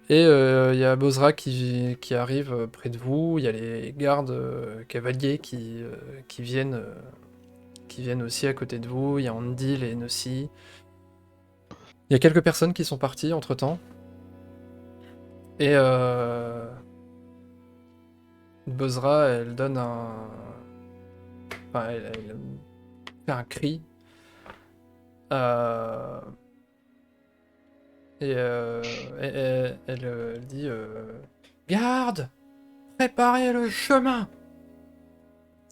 Et il y a Bozra qui arrive près de vous. Il y a les gardes cavaliers qui viennent aussi à côté de vous. Il y a Andil et Nossi. Il y a quelques personnes qui sont parties entre-temps. Et Bozra, elle donne un... Enfin, elle fait un cri. Euh, Et elle dit Garde, préparez le chemin.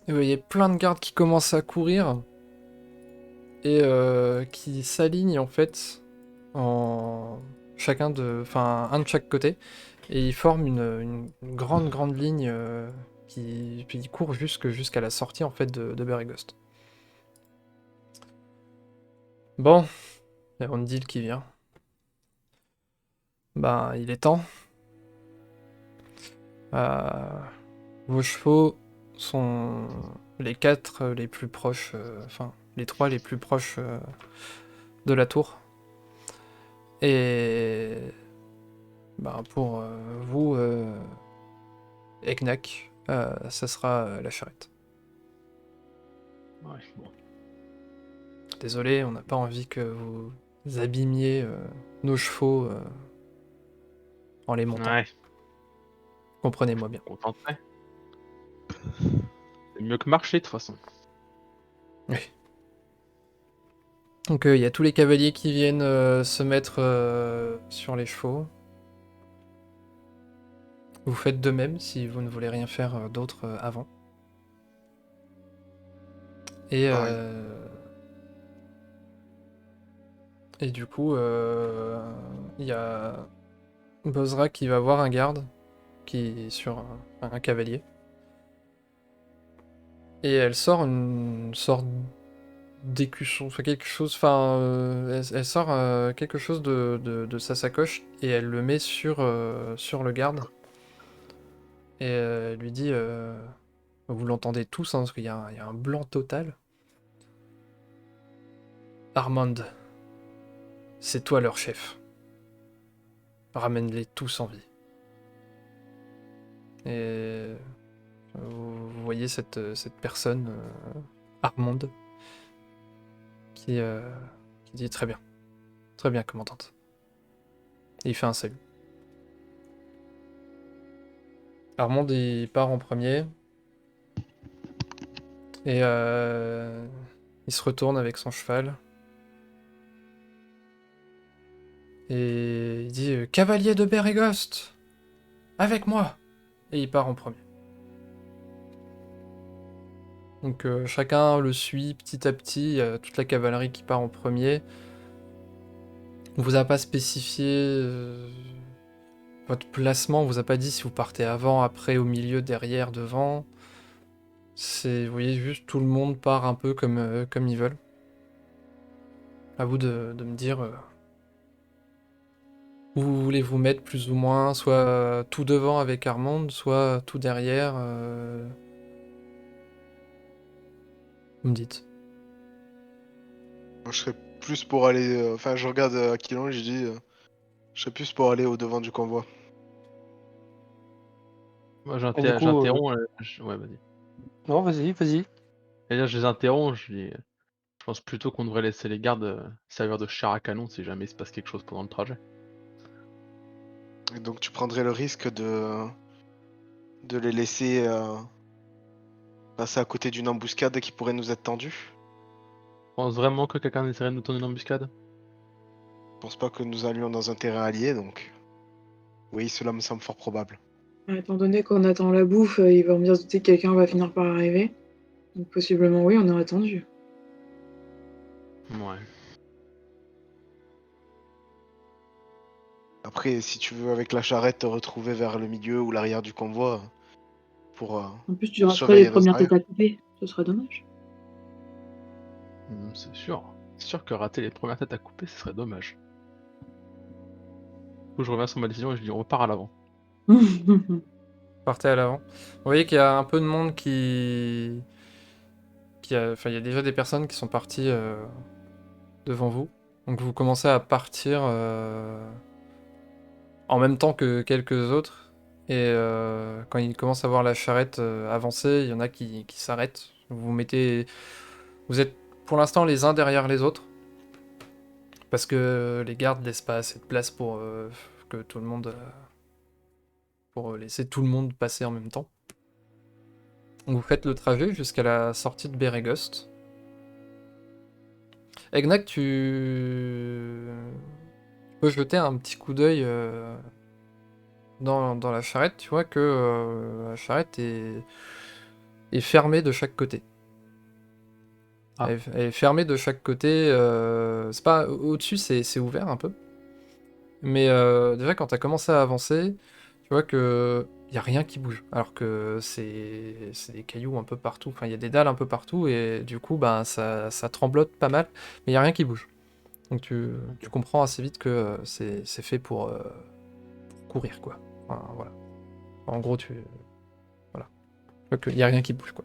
Et vous voyez plein de gardes qui commencent à courir et qui s'alignent en fait en enfin un de chaque côté et ils forment une grande ligne qui court jusqu'à la sortie en fait de Beregost. Bon, il y a Ondil qui vient. Ben, il est temps. Vos chevaux sont les 4 les plus proches, enfin les 3 les plus proches de la tour. Et ben, pour vous, Eknak, ça sera la charrette. Ouais, bon. Désolé, on n'a pas envie que vous abîmiez nos chevaux en les montant. Ouais, Comprenez-moi bien. contenterait. C'est mieux que marcher de toute façon. Oui. Donc il y a tous les cavaliers qui viennent se mettre sur les chevaux. Vous faites de même si vous ne voulez rien faire d'autre avant. Et, Pareil. et du coup, il y a Bozra qui va voir un garde qui est sur un cavalier. Et elle sort une sorte d'écusson, enfin quelque chose, enfin, elle sort quelque chose de sa sacoche et elle le met sur le garde. Et elle lui dit, vous l'entendez tous, hein, parce qu'il y a un blanc total. Armand, c'est toi leur chef. Ramène-les tous en vie. Et vous voyez cette personne, Armand, qui dit très bien, commandante. Et il fait un salut. Armand, il part en premier. Et il se retourne avec son cheval. Et il dit Cavalier de Beregost, avec moi. Et il part en premier. Donc chacun le suit petit à petit. Il y a toute la cavalerie qui part en premier. On vous a pas spécifié votre placement. On vous a pas dit si vous partez avant, après, au milieu, derrière, devant. Vous voyez juste tout le monde part un peu comme ils veulent. À vous de me dire où vous voulez vous mettre plus ou moins, soit tout devant avec Armand, soit tout derrière. Vous me dites. Moi, je serais plus pour aller. Enfin, je regarde Aquilon et je dis je serais plus pour aller au devant du convoi. Moi Et du coup, j'interromps. Ouais, vas-y. non, vas-y. Et là, je les interromps, je pense plutôt qu'on devrait laisser les gardes servir de chair à canon si jamais il se passe quelque chose pendant le trajet. Et donc, tu prendrais le risque de les laisser passer à côté d'une embuscade qui pourrait nous être tendue. Je pense vraiment que quelqu'un essaierait de nous tourner une embuscade? Je pense pas que nous allions dans un terrain allié, donc oui, cela me semble fort probable. Étant donné qu'on attend la bouffe, il va bien se douter que quelqu'un va finir par arriver. Donc possiblement oui, on aurait attendu. Ouais. Après, si tu veux, avec la charrette, te retrouver vers le milieu ou l'arrière du convoi pour En plus, tu raterais les surveiller nos premières têtes arrières. à couper. Ce serait dommage. C'est sûr. C'est sûr que rater les premières têtes à couper, ce serait dommage. Du coup, je reviens sur ma décision et je dis on repart à l'avant. Partez à l'avant. Vous voyez qu'il y a un peu de monde enfin, il y a déjà des personnes qui sont parties devant vous. Donc vous commencez à partir en même temps que quelques autres. Et quand ils commencent à voir la charrette avancer, il y en a qui s'arrêtent. Vous êtes pour l'instant les uns derrière les autres. Parce que les gardes laissent pas assez de place pour que tout le monde. Pour laisser tout le monde passer en même temps. Donc vous faites le trajet jusqu'à la sortie de Beregost. Egnac, tu peux jeter un petit coup d'œil dans la charrette. Tu vois que la charrette est fermée de chaque côté. Ah. Elle est fermée de chaque côté. C'est pas au-dessus, c'est ouvert un peu. Mais déjà, quand tu as commencé à avancer, tu vois que y a rien qui bouge. Alors que c'est des cailloux un peu partout. Enfin, il y a des dalles un peu partout. Et du coup, ben, ça tremblote pas mal. Mais il n'y a rien qui bouge. Donc tu comprends assez vite que c'est fait pour courir, quoi. Enfin, voilà. En gros, voilà. Il n'y a rien qui bouge, quoi.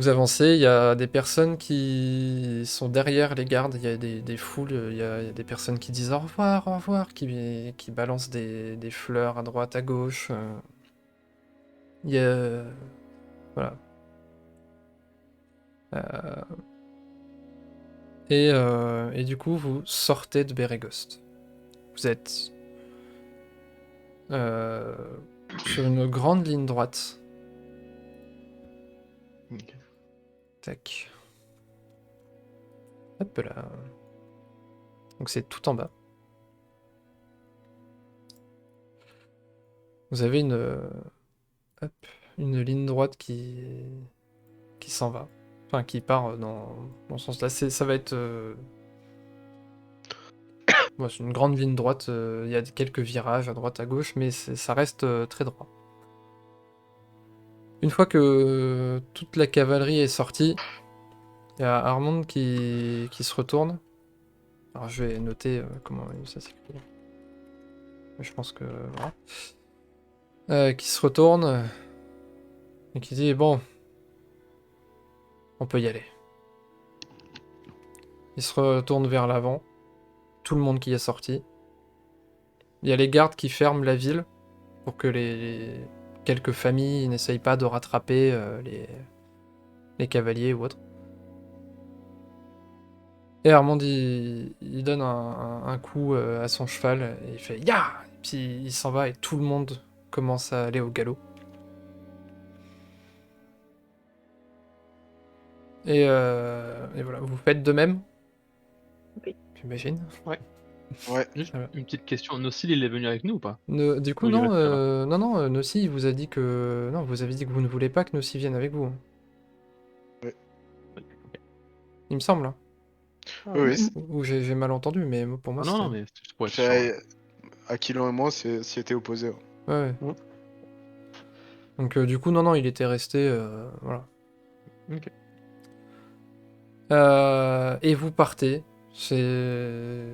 Vous avancez, il y a des personnes qui sont derrière les gardes, il y a des foules, il y a des personnes qui disent au revoir, qui balancent des fleurs à droite, à gauche. Il y a... Voilà. Et du coup, vous sortez de Beregost. Vous êtes sur une grande ligne droite. Ok. Tac. Hop là. Donc c'est tout en bas. Vous avez une ligne droite qui s'en va. Enfin, qui part dans ce sens-là. Ça va être... ouais, c'est une grande ligne droite. Il y a quelques virages à droite, à gauche, mais ça reste très droit. Une fois que toute la cavalerie est sortie, il y a Armand qui se retourne. Alors je vais noter comment ça s'écrit. Je pense que... Voilà. Qui se retourne et qui dit bon, on peut y aller. Il se retourne vers l'avant. Tout le monde qui est sorti. Il y a les gardes qui ferment la ville pour que les quelques familles n'essayent pas de rattraper les cavaliers ou autres. Et Armand il donne un coup à son cheval et il fait ya! Et puis il s'en va et tout le monde commence à aller au galop. Et voilà, vous faites de même? Oui. J'imagine. Ouais. Juste Voilà. une petite question, Nocil il est venu avec nous ou pas? Du coup, Oui, il non, reste là-bas. non, Nossi, il vous a dit que... Non, vous avez dit que vous ne voulez pas que Nossi vienne avec vous. Il me semble, hein. Oui, oui. Ou j'ai mal entendu, mais pour moi, Ah non, non, c'était... mais c'est juste pour être sûr. Ouais. Aquilon et moi s'y étaient opposés. Ouais. Ouais. Mm. Donc, du coup, non, il était resté... voilà. Ok. Et vous partez. C'est...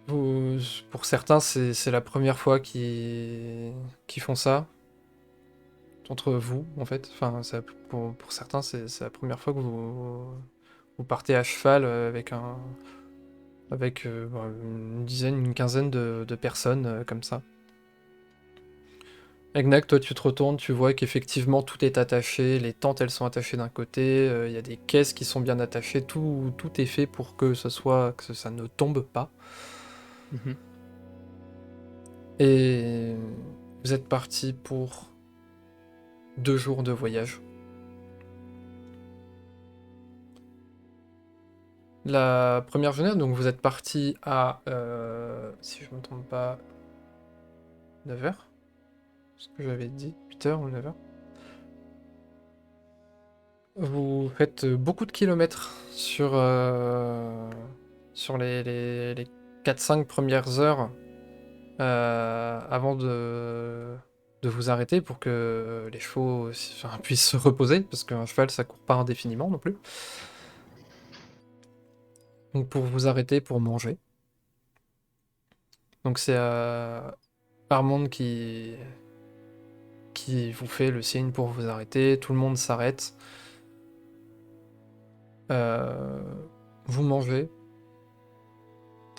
Pour certains, c'est la première fois qu'ils font ça. Entre vous, en fait. Enfin, pour certains, c'est la première fois que vous partez à cheval avec une dizaine, une quinzaine de personnes comme ça. Egnac, toi tu te retournes, tu vois qu'effectivement tout est attaché, les tentes elles sont attachées d'un côté, il y a des caisses qui sont bien attachées, tout est fait pour que ça ne tombe pas. Mhm. Et vous êtes parti pour 2 jours de voyage. La première journée, donc vous êtes parti à, si je ne me trompe pas, 9h. Ce que j'avais dit, 8h ou 9h. Vous faites beaucoup de kilomètres sur les 4-5 premières heures avant de vous arrêter pour que les chevaux puissent se reposer, parce qu'un cheval ça court pas indéfiniment non plus. Donc pour vous arrêter pour manger. Donc c'est Armand qui vous fait le signe pour vous arrêter. Tout le monde s'arrête. Vous mangez.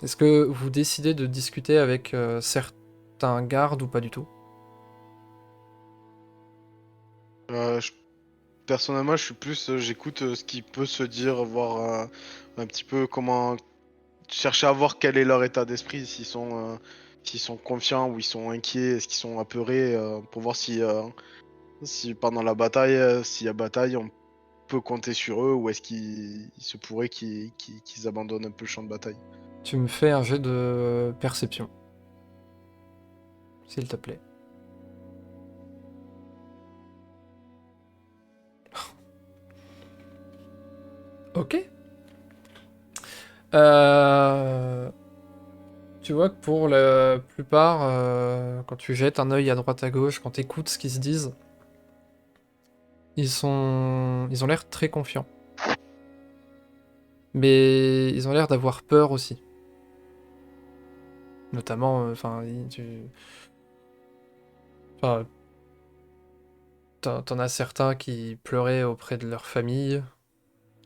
Est-ce que vous décidez de discuter avec certains gardes ou pas du tout? Je- Personnellement, je suis plus, j'écoute ce qui peut se dire, voir un petit peu comment chercher à voir quel est leur état d'esprit, s'ils sont confiants ou ils sont inquiets, est-ce qu'ils sont apeurés, pour voir si pendant la bataille, s'il y a bataille, on peut compter sur eux ou est-ce qu'il se pourrait qu'ils abandonnent un peu le champ de bataille. Tu me fais un jet de perception, s'il te plaît. Ok. Tu vois que pour la plupart, quand tu jettes un œil à droite à gauche, quand tu écoutes ce qu'ils se disent, ils ont l'air très confiants. Mais ils ont l'air d'avoir peur aussi. Notamment, enfin, enfin, t'en as certains qui pleuraient auprès de leur famille,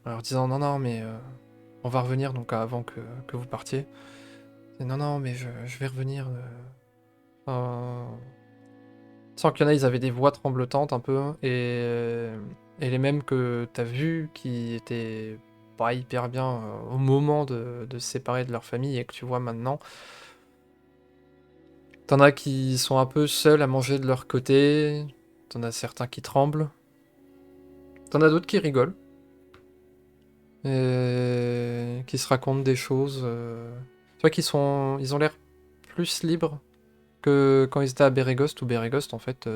en leur disant non, non, mais on va revenir donc avant que vous partiez. Et non, non, mais je vais revenir. Sans qu'il y en a, ils avaient des voix tremblotantes un peu, hein, et les mêmes que t'as vu qui étaient pas hyper bien au moment de se séparer de leur famille et que tu vois maintenant. T'en as qui sont un peu seuls à manger de leur côté, t'en as certains qui tremblent, t'en as d'autres qui rigolent, et qui se racontent des choses. Tu vois ils ont l'air plus libres que quand ils étaient à Bérégost, ou Bérégost en fait,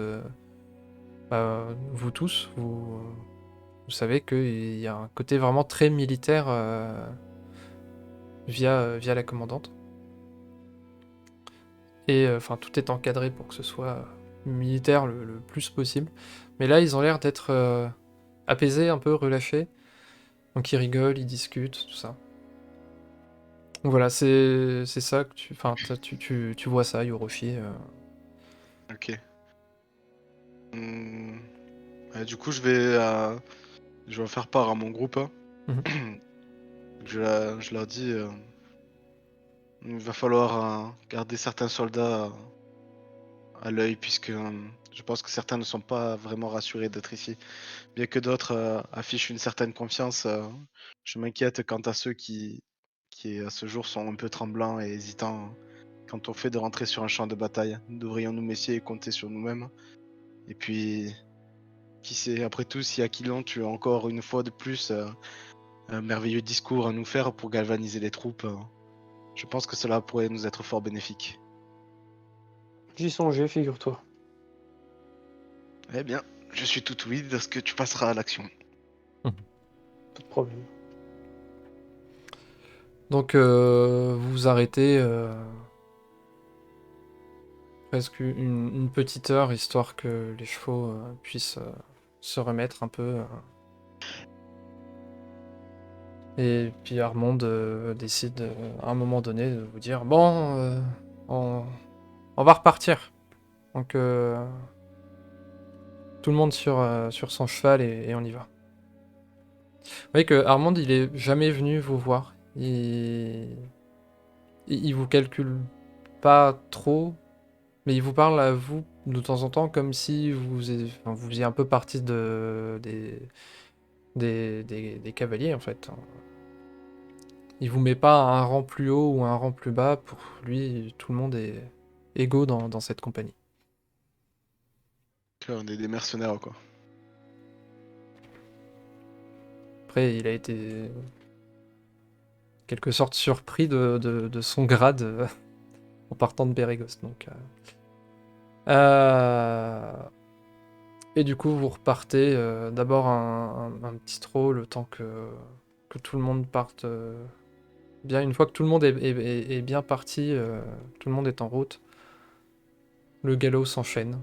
vous tous, vous savez qu'il y a un côté vraiment très militaire via la commandante. Et enfin, tout est encadré pour que ce soit militaire le plus possible. Mais là, ils ont l'air d'être apaisés, un peu relâchés. Donc ils rigolent, ils discutent, tout ça. Donc voilà, c'est ça que tu... Enfin, tu vois ça, Yoroshi. Ok. Hmm. Du coup, je vais en faire part à mon groupe, hein. Mhm. Je leur dis, il va falloir garder certains soldats à l'œil puisque je pense que certains ne sont pas vraiment rassurés d'être ici. Bien que d'autres affichent une certaine confiance, je m'inquiète quant à ceux qui à ce jour sont un peu tremblants et hésitants quand on fait de rentrer sur un champ de bataille. Devrions-nous, messieurs, compter sur nous-mêmes? Et puis, qui sait, après tout, si Aquilon tu as encore une fois de plus un merveilleux discours à nous faire pour galvaniser les troupes, je pense que cela pourrait nous être fort bénéfique. J'y songeais, figure-toi. Eh bien, je suis tout oui lorsque tu passeras à l'action. Pas de problème. Donc vous vous arrêtez presque une petite heure, histoire que les chevaux puissent se remettre un peu. Et puis Armand décide à un moment donné de vous dire bon, on va repartir. Donc tout le monde sur son cheval et on y va. Vous voyez que Armand il est jamais venu vous voir. Il vous calcule pas trop, mais il vous parle à vous de temps en temps comme si enfin, vous faisiez un peu partie des cavaliers en fait. Il vous met pas à un rang plus haut ou à un rang plus bas. Pour lui, tout le monde est égaux dans cette compagnie. Tu vois, on est des mercenaires, quoi. Après, il a été quelque sorte surpris de son grade en partant de Bérégost. Donc, et du coup, vous repartez d'abord un petit trot le temps que tout le monde parte bien. Une fois que tout le monde est bien parti, tout le monde est en route, le galop s'enchaîne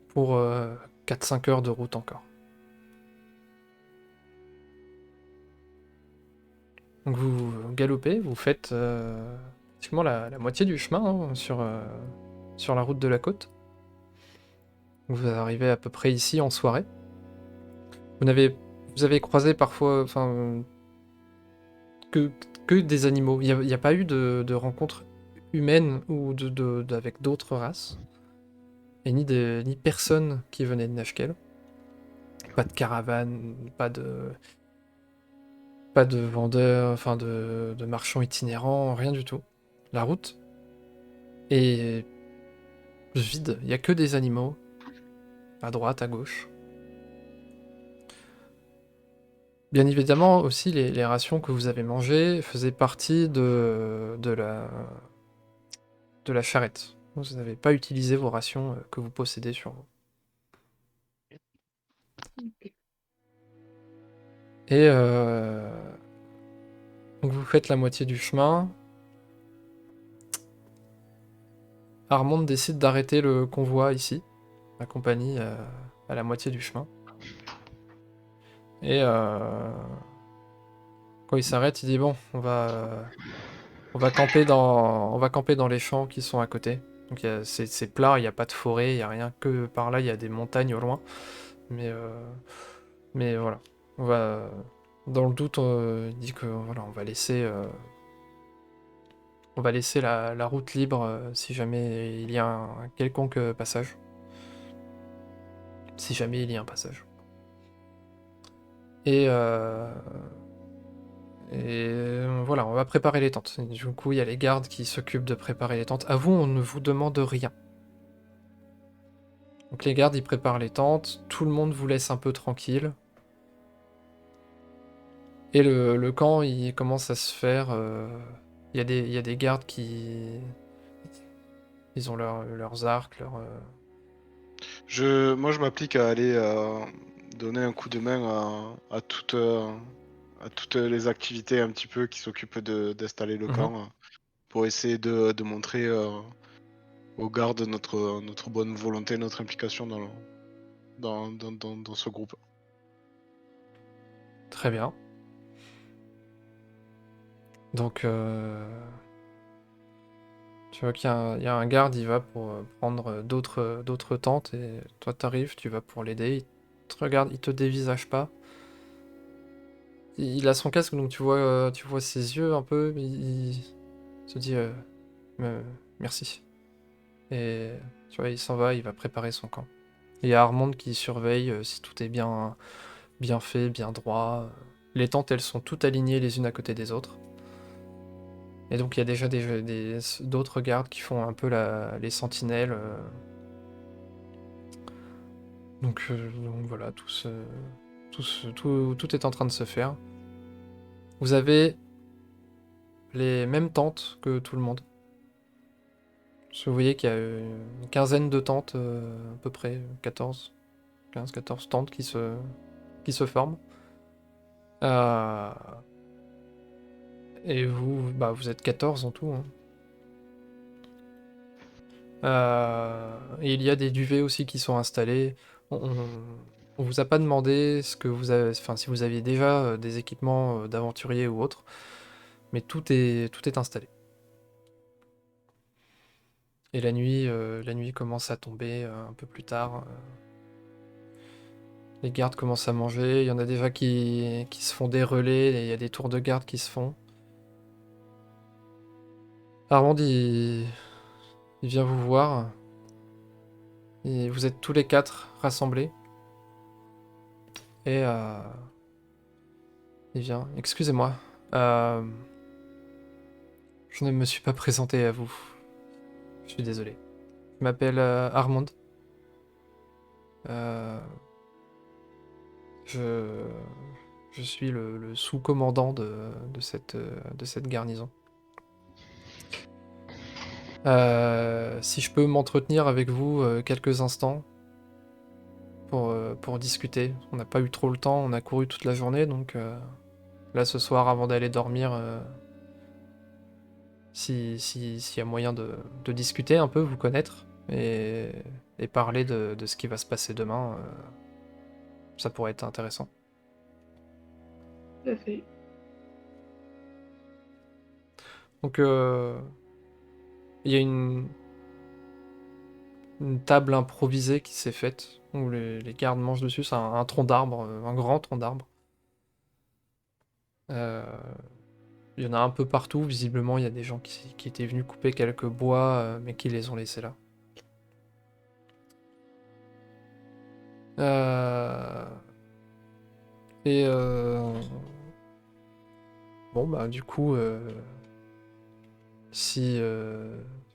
pour 4-5 heures de route encore. Donc vous galopez, vous faites pratiquement la moitié du chemin hein, sur la route de la côte. Vous arrivez à peu près ici en soirée. Vous avez croisé parfois que, que des animaux. Il n'y a pas eu de rencontres humaines ou avec d'autres races. Et ni personne qui venait de Nashkel. Pas de caravane, pas de vendeurs, de marchands itinérants, rien du tout. La route est vide, il n'y a que des animaux, à droite, à gauche. Bien évidemment, aussi, les rations que vous avez mangées faisaient partie de la charrette. Vous n'avez pas utilisé vos rations que vous possédez sur vous. Et donc vous faites la moitié du chemin. Armand décide d'arrêter le convoi ici, la compagnie, à la moitié du chemin. Et quand il s'arrête, il dit bon, on va camper dans les champs qui sont à côté. Donc c'est plat, il n'y a pas de forêt, il n'y a rien que par là, il y a des montagnes au loin. Mais voilà, on va dans le doute, il dit que voilà, on va laisser la route libre si jamais il y a un quelconque passage. Si jamais il y a un passage. Et voilà, on va préparer les tentes. Et du coup, il y a les gardes qui s'occupent de préparer les tentes. À vous, on ne vous demande rien. Donc les gardes, ils préparent les tentes. Tout le monde vous laisse un peu tranquille. Et le camp, il commence à se faire... Il y a des gardes qui... Ils ont leurs arcs, Moi, je m'applique à aller donner un coup de main à toutes les activités un petit peu qui s'occupent d'installer le camp pour essayer de montrer aux gardes notre bonne volonté, notre implication dans ce groupe. Très bien. Donc, tu vois qu'il y a un garde, il va pour prendre d'autres tentes, et toi t'arrives, tu vas pour l'aider, il te regarde, il te dévisage pas. Il a son casque, donc tu vois ses yeux un peu, mais il se dit merci. Et tu vois, il s'en va, il va préparer son camp. Et il y a Armand qui surveille si tout est bien fait, bien droit. Les tentes, elles sont toutes alignées les unes à côté des autres. Et donc il y a déjà d'autres gardes qui font un peu les sentinelles. Donc voilà, tout est en train de se faire. Vous avez les mêmes tentes que tout le monde. Parce que vous voyez qu'il y a une quinzaine de tentes, à peu près 14 tentes qui se forment. Et vous êtes 14 en tout. Hein. Et il y a des duvets aussi qui sont installés. On vous a pas demandé si vous aviez déjà des équipements d'aventurier ou autre, mais tout est installé. Et la nuit commence à tomber un peu plus tard. Les gardes commencent à manger. Il y en a déjà qui se font des relais. Il y a des tours de garde qui se font. Armand, il vient vous voir. Et vous êtes tous les 4 rassemblés. Et il vient. Excusez-moi. Je ne me suis pas présenté à vous. Je suis désolé. Je m'appelle Armand. Euh, je suis le sous-commandant de cette garnison. Si je peux m'entretenir avec vous quelques instants pour discuter. On n'a pas eu trop le temps, on a couru toute la journée, donc là ce soir avant d'aller dormir, s'il y a moyen de discuter un peu, vous connaître, et parler de ce qui va se passer demain, ça pourrait être intéressant. Tout à fait. Donc il y a une table improvisée qui s'est faite, où les gardes mangent dessus. C'est un tronc d'arbre, un grand tronc d'arbre. Euh, Il y en a un peu partout. Visiblement, il y a des gens qui étaient venus couper quelques bois, mais qui les ont laissés là. Et bon, bah, du coup, si.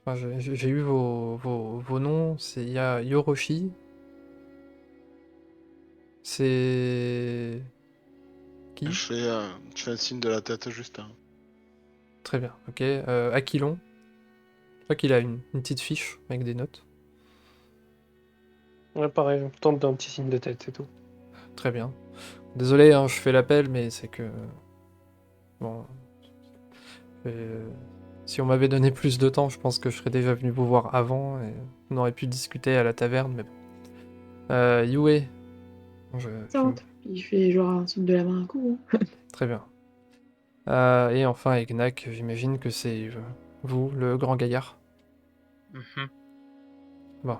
Enfin, j'ai eu vos noms. Il y a Yoroshi. C'est. Qui? Je fais un signe de la tête juste. Très bien, ok. Aquilon. Je crois qu'il a une petite fiche avec des notes. Ouais, pareil, je tente d'un petit signe de tête, c'est tout. Très bien. Désolé, hein, je fais l'appel, mais c'est que. Bon. Si on m'avait donné plus de temps, je pense que je serais déjà venu vous voir avant et on aurait pu discuter à la taverne, mais bon. Yue. Ça rentre. Il fait genre un signe de la main un coup. Très bien. Et enfin, Egnak, j'imagine que c'est vous, le grand gaillard. Mhm. Bon.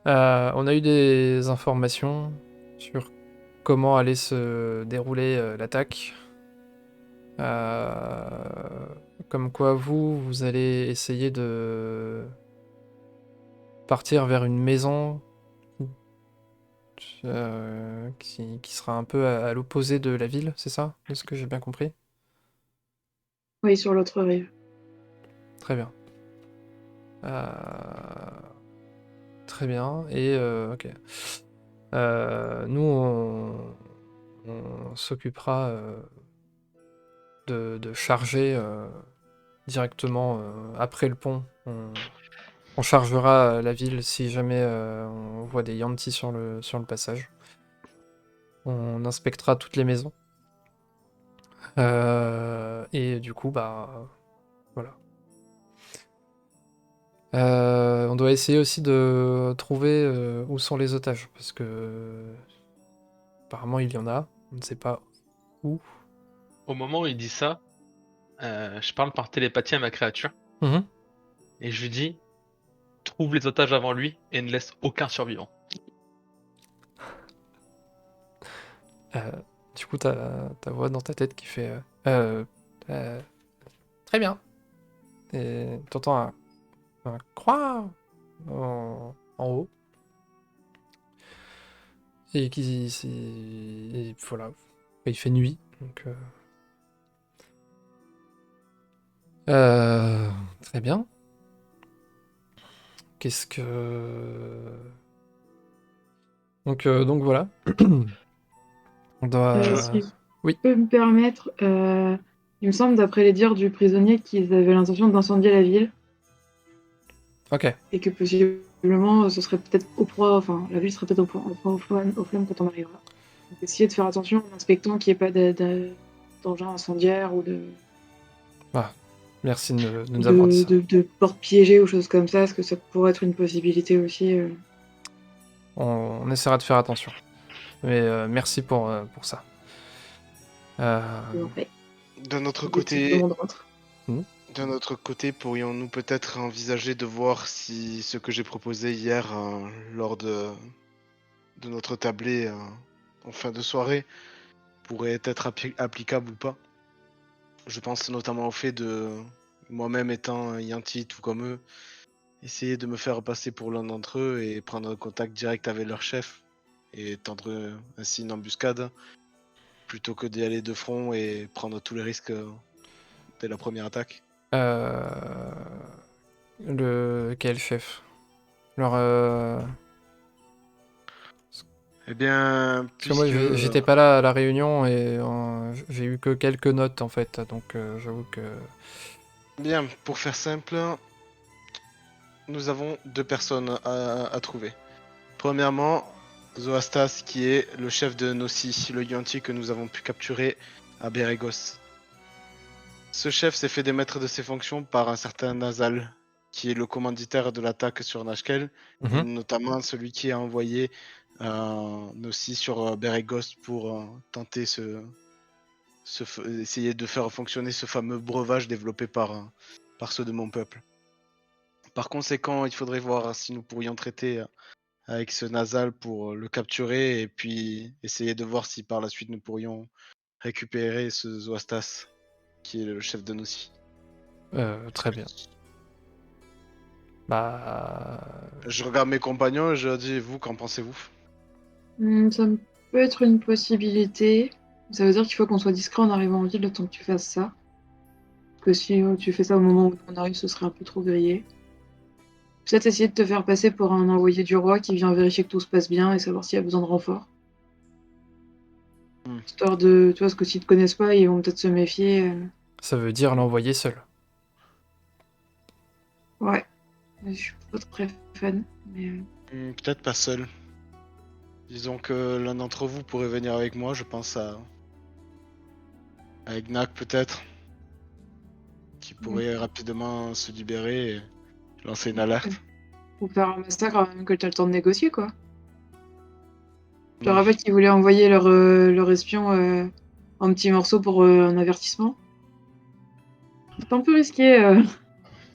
On a eu des informations sur comment allait se dérouler l'attaque. Comme quoi vous allez essayer de partir vers une maison qui sera un peu à l'opposé de la ville, c'est ça? De ce que j'ai bien compris? Oui, sur l'autre rive. Très bien. Très bien, et ok. Nous, on s'occupera de charger directement après le pont. On chargera la ville si jamais on voit des Yantis sur le passage. On inspectera toutes les maisons. Et du coup, bah voilà. On doit essayer aussi de trouver où sont les otages, parce que apparemment il y en a, on ne sait pas où. Au moment où il dit ça, je parle par télépathie à ma créature Mhm. et je lui dis trouve les otages avant lui et ne laisse aucun survivant. Euh, du coup, ta voix dans ta tête qui fait euh, très bien. Et t'entends un croix en haut. Et et voilà. Et il fait nuit. Donc, très bien. Qu'est-ce que. Donc voilà. On doit. Si je Oui. peux me permettre, il me semble, d'après les dires du prisonnier, qu'ils avaient l'intention d'incendier la ville Ok. et que possiblement ce serait peut-être au proie, enfin la ville serait peut-être au proie aux flammes quand on arrivera. Donc essayer de faire attention en inspectant qu'il n'y ait pas d'engin incendiaire ou Ah, merci de nous avoir dit ça. de portes piégées ou choses comme ça, parce que ça pourrait être une possibilité aussi. On essaiera de faire attention. Mais merci pour ça. En fait, D'un autre des petites côté, demandes rentrent. D'un autre côté, pourrions-nous peut-être envisager de voir si ce que j'ai proposé hier lors de notre tablée en fin de soirée pourrait être applicable ou pas? Je pense notamment au fait de, moi-même étant un Yanti tout comme eux, essayer de me faire passer pour l'un d'entre eux et prendre contact direct avec leur chef et tendre ainsi une embuscade plutôt que d'y aller de front et prendre tous les risques dès la première attaque. Quel chef? Alors, Eh bien, parce que moi j'étais pas là à la réunion et j'ai eu que quelques notes en fait, donc j'avoue que. Bien, pour faire simple, nous avons deux personnes à trouver. Premièrement, Zoastas, qui est le chef de Nossi, le Yuan-Ti que nous avons pu capturer à Beregos. Ce chef s'est fait démettre de ses fonctions par un certain Nazal, qui est le commanditaire de l'attaque sur Nashkel, et Mhm. notamment celui qui a envoyé Nossi sur Beregos pour tenter essayer de faire fonctionner ce fameux breuvage développé par par ceux de mon peuple. Par conséquent, il faudrait voir si nous pourrions traiter avec ce Nasal pour le capturer et puis essayer de voir si par la suite nous pourrions récupérer ce Zoastas qui est le chef de Nossi. Très bien. Bah, Je regarde mes compagnons et je leur dis, vous, qu'en pensez-vous? Ça peut être une possibilité. Ça veut dire qu'il faut qu'on soit discret en arrivant en ville le temps que tu fasses ça. Que si tu fais ça au moment où on arrive, ce serait un peu trop grillé. Peut-être essayer de te faire passer pour un envoyé du roi qui vient vérifier que tout se passe bien et savoir s'il y a besoin de renfort. Histoire de, tu vois, parce que s'ils te connaissent pas, ils vont peut-être se méfier. ça veut dire l'envoyer seul. Ouais, je suis pas très fan. Mais... Peut-être pas seul. Disons que l'un d'entre vous pourrait venir avec moi, je pense à Egnac peut-être, qui pourrait rapidement se libérer et lancer une alerte. Ou faire un massacre avant même que tu aies le temps de négocier, quoi. Je te Hmm. rappelle qu'ils voulaient envoyer leur espion en petits morceaux pour un avertissement. C'est un peu risqué.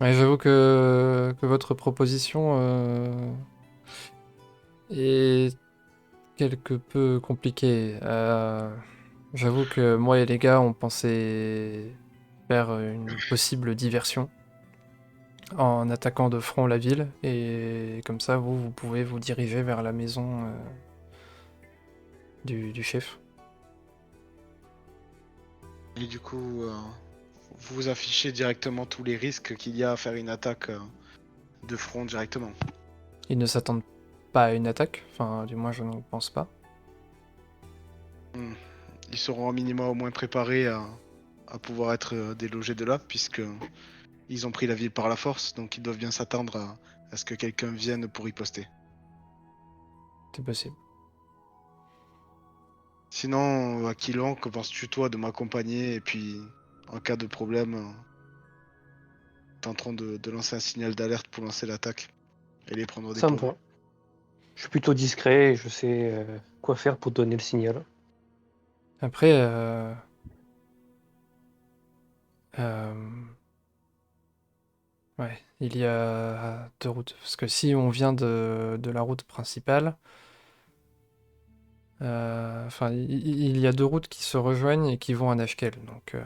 Ouais, j'avoue que votre proposition est quelque peu compliquée. J'avoue que moi et les gars, on pensait faire une possible diversion en attaquant de front la ville, et comme ça, vous pouvez vous diriger vers la maison du chef. Et du coup, vous affichez directement tous les risques qu'il y a à faire une attaque de front directement. Ils ne s'attendent pas à une attaque, enfin, du moins, je ne pense pas. Ils seront au minimum au moins préparés à pouvoir être délogés de là, puisque ils ont pris la ville par la force, donc ils doivent bien s'attendre à ce que quelqu'un vienne pour y poster. C'est possible. Sinon, Aquilon, que penses-tu toi de m'accompagner et puis en cas de problème, tenterons de lancer un signal d'alerte pour lancer l'attaque et les prendre au Ça me dépourvu. va. Je suis plutôt discret et je sais quoi faire pour donner le signal. Après, euh, ouais, il y a deux routes. Parce que si on vient de la route principale, enfin, il y a deux routes qui se rejoignent et qui vont à Nashkel. Donc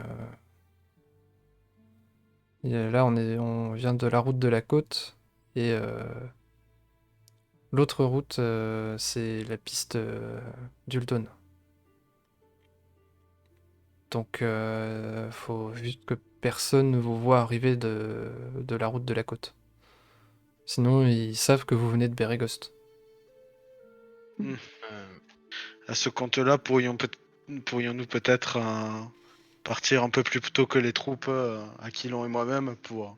là, on vient de la route de la côte, et l'autre route, c'est la piste d'Ulton. Donc, faut juste que personne ne vous voit arriver de la route de la côte. Sinon, ils savent que vous venez de Beregost. Euh, À ce compte-là, pourrions-nous peut-être partir un peu plus tôt que les troupes, Aquilon et moi-même, pour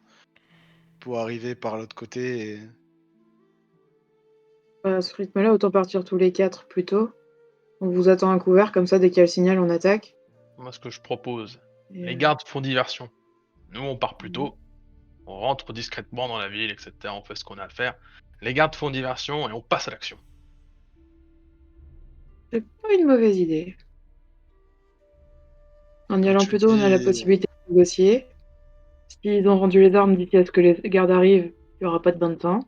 arriver par l'autre côté et... À ce rythme-là, autant partir tous les 4 plus tôt. On vous attend à couvert, comme ça, dès qu'il y a le signal, on attaque. Moi, ce que je propose, Et, les gardes font diversion. Nous, on part plus Mhm. tôt. On rentre discrètement dans la ville, etc. On fait ce qu'on a à faire. Les gardes font diversion et on passe à l'action. C'est pas une mauvaise idée. En y Quand allant tu plus tôt, on a la dis... possibilité de négocier. S'ils ont rendu les armes d'ici à ce que les gardes arrivent, il n'y aura pas de bain de temps.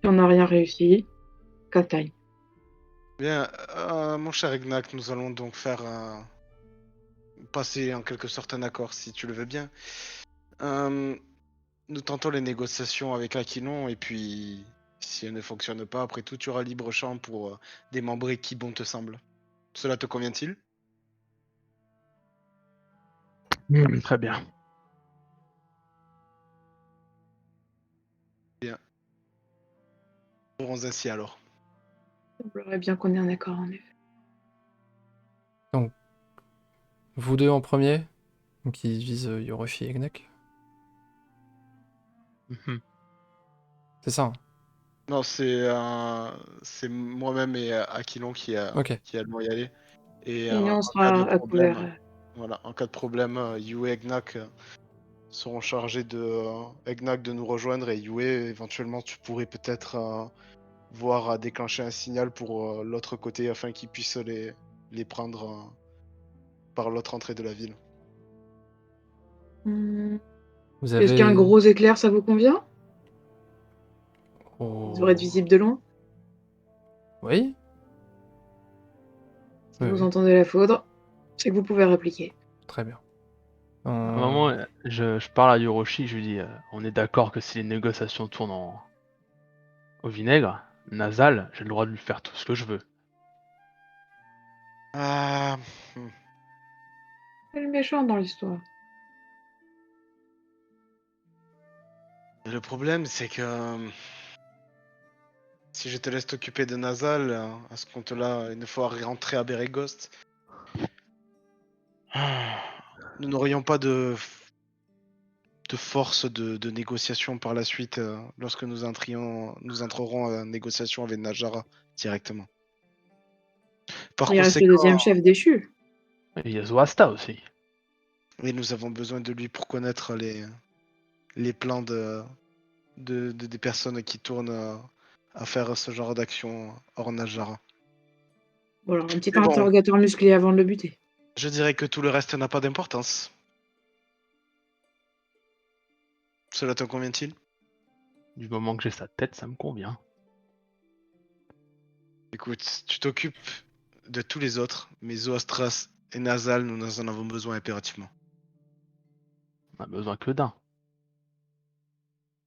Si on n'a rien réussi, castagne. Bien, mon cher Egnac, nous allons donc faire passer en quelque sorte un accord, si tu le veux bien. Nous tentons les négociations avec Aquilon, et puis si elles ne fonctionnent pas, après tout, tu auras libre champ pour démembrer qui bon te semble. Cela te convient-il? Très bien. Bien. Ferons ainsi alors. Il semblerait bien qu'on ait un accord, en effet. Donc, vous deux en premier, qui visent Yoroshi et Egnak. Mhm. C'est ça, hein. Non, c'est moi-même et Aquilon Ok. qui allons y aller. Et Et nous, on en cas de sera à problème, couvert. voilà, en cas de problème, Yue et Egnak seront chargés de Egnak de nous rejoindre, et Yue, éventuellement, tu pourrais peut-être voir à déclencher un signal pour l'autre côté afin qu'ils puissent les prendre par l'autre entrée de la ville. Hmm. Vous Est-ce qu'un avez... gros éclair, ça vous convient? Oh. Ça devrait être visible de loin. Oui, Si oui, vous oui, entendez la foudre, c'est que vous pouvez répliquer. très bien. À un moment, je parle à Yoroshi, je lui dis on est d'accord que si les négociations tournent au vinaigre, Nasal, j'ai le droit de lui faire tout ce que je veux. Ah, C'est le méchant dans l'histoire. le problème, c'est que si je te laisse t'occuper de Nasal, à ce compte-là, une fois rentré à Beregost, nous n'aurions pas de force de négociation par la suite lorsque nous entrerons en négociation avec Najara directement. Par Il reste le conséquent, deuxième chef déchu. Et il y a Zoasta aussi. oui, nous avons besoin de lui pour connaître les plans des personnes qui tournent à faire ce genre d'action hors Najara. Bon, alors, un petit Mais bon, interrogatoire musclé avant de le buter. je dirais que tout le reste n'a pas d'importance. Cela te convient-il? Du moment que j'ai sa tête, ça me convient. Écoute, tu t'occupes de tous les autres, mais Zoastras et Nasal, nous en avons besoin impérativement. On a besoin que d'un.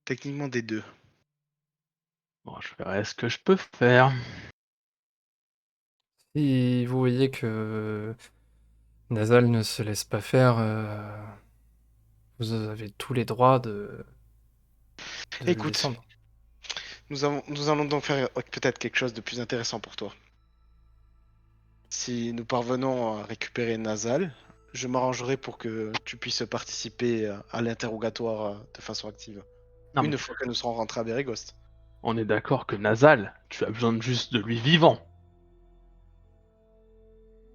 Techniquement des deux. Bon, je verrai ce que je peux faire. Si vous voyez que Nasal ne se laisse pas faire, vous avez tous les droits de le Écoute, descendre. nous allons donc faire peut-être quelque chose de plus intéressant pour toi. Si nous parvenons à récupérer Nasal, je m'arrangerai pour que tu puisses participer à l'interrogatoire de façon active. Non mais Une fois que nous serons rentrés à Beregost. on est d'accord que Nasal, tu as besoin juste de lui vivant.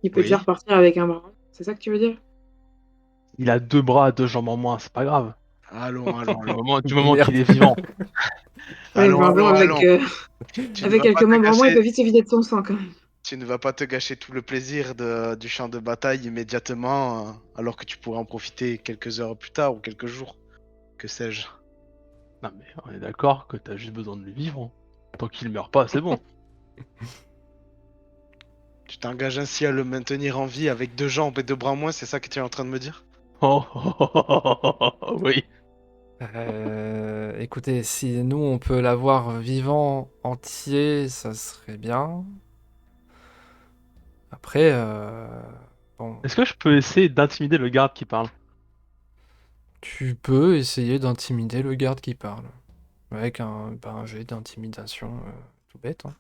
Il peut déjà Oui. repartir avec un bras. C'est ça que tu veux dire? Il a 2 bras, 2 jambes en moins, c'est pas grave. Allons, allons, Du allons. moment, du moment qu'il Merde. est vivant. Ouais, Allons, enfin bon, allons, allons. Tu ne avec vas quelques pas te membres en moins, il gâcher, peut vite se vider de son sang quand même. tu ne vas pas te gâcher tout le plaisir du champ de bataille immédiatement, alors que tu pourrais en profiter quelques heures plus tard ou quelques jours. Que sais-je? Non mais on est d'accord que t'as juste besoin de lui vivant. Tant qu'il meurt pas, c'est bon. Tu t'engages ainsi à le maintenir en vie avec 2 jambes et 2 bras en moins, c'est ça que tu es en train de me dire? Oh, oui. Écoutez, si nous on peut l'avoir vivant entier, ça serait bien. Après, bon, Est-ce que je peux essayer d'intimider le garde qui parle? tu peux essayer d'intimider le garde qui parle. Avec un jet d'intimidation tout bête, hein.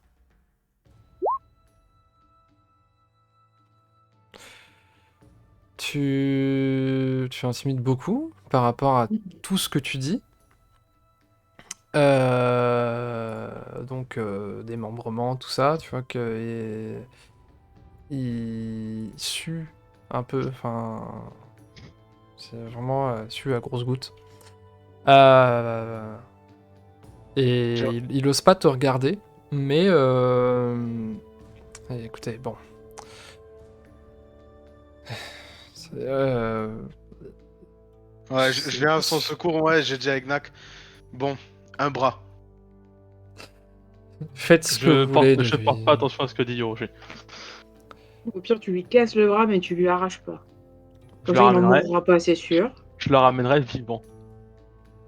Tu intimides beaucoup par rapport à tout ce que tu dis. Donc, démembrement, tout ça, tu vois que il sue un peu, enfin, c'est vraiment sue à grosses gouttes. Euh, Je- et il ose pas te regarder, mais écoutez, bon. C'est, Ouais, je viens à son secours, ouais, j'ai dit à Egnac. Bon, un bras. faites ce que vous voulez de Je porte lui. pas attention à ce que dit Yoroshi. Au pire, tu lui casses le bras, mais tu lui arraches pas. Je Comme le ça, il en ramènerai, mourra pas, c'est sûr. je le ramènerai vivant.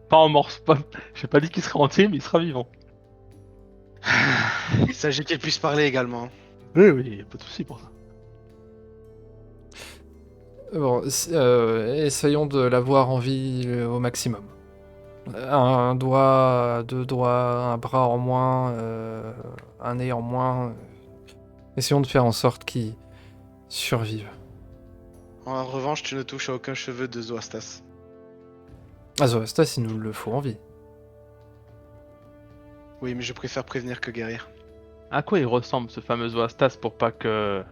Pas en morceaux, pas... J'ai pas dit qu'il serait entier, mais il sera vivant. Il s'agit qu'il puisse parler également. Oui, oui, y a pas de soucis pour ça. Bon, essayons de l'avoir en vie au maximum. Un doigt, 2 doigts, un bras en moins, un nez en moins. Essayons de faire en sorte qu'il survive. En revanche, tu ne touches à aucun cheveu de Zoastas. Ah, Zoastas, il nous le faut en vie. Oui, mais je préfère prévenir que guérir. À quoi il ressemble ce fameux Zoastas pour pas que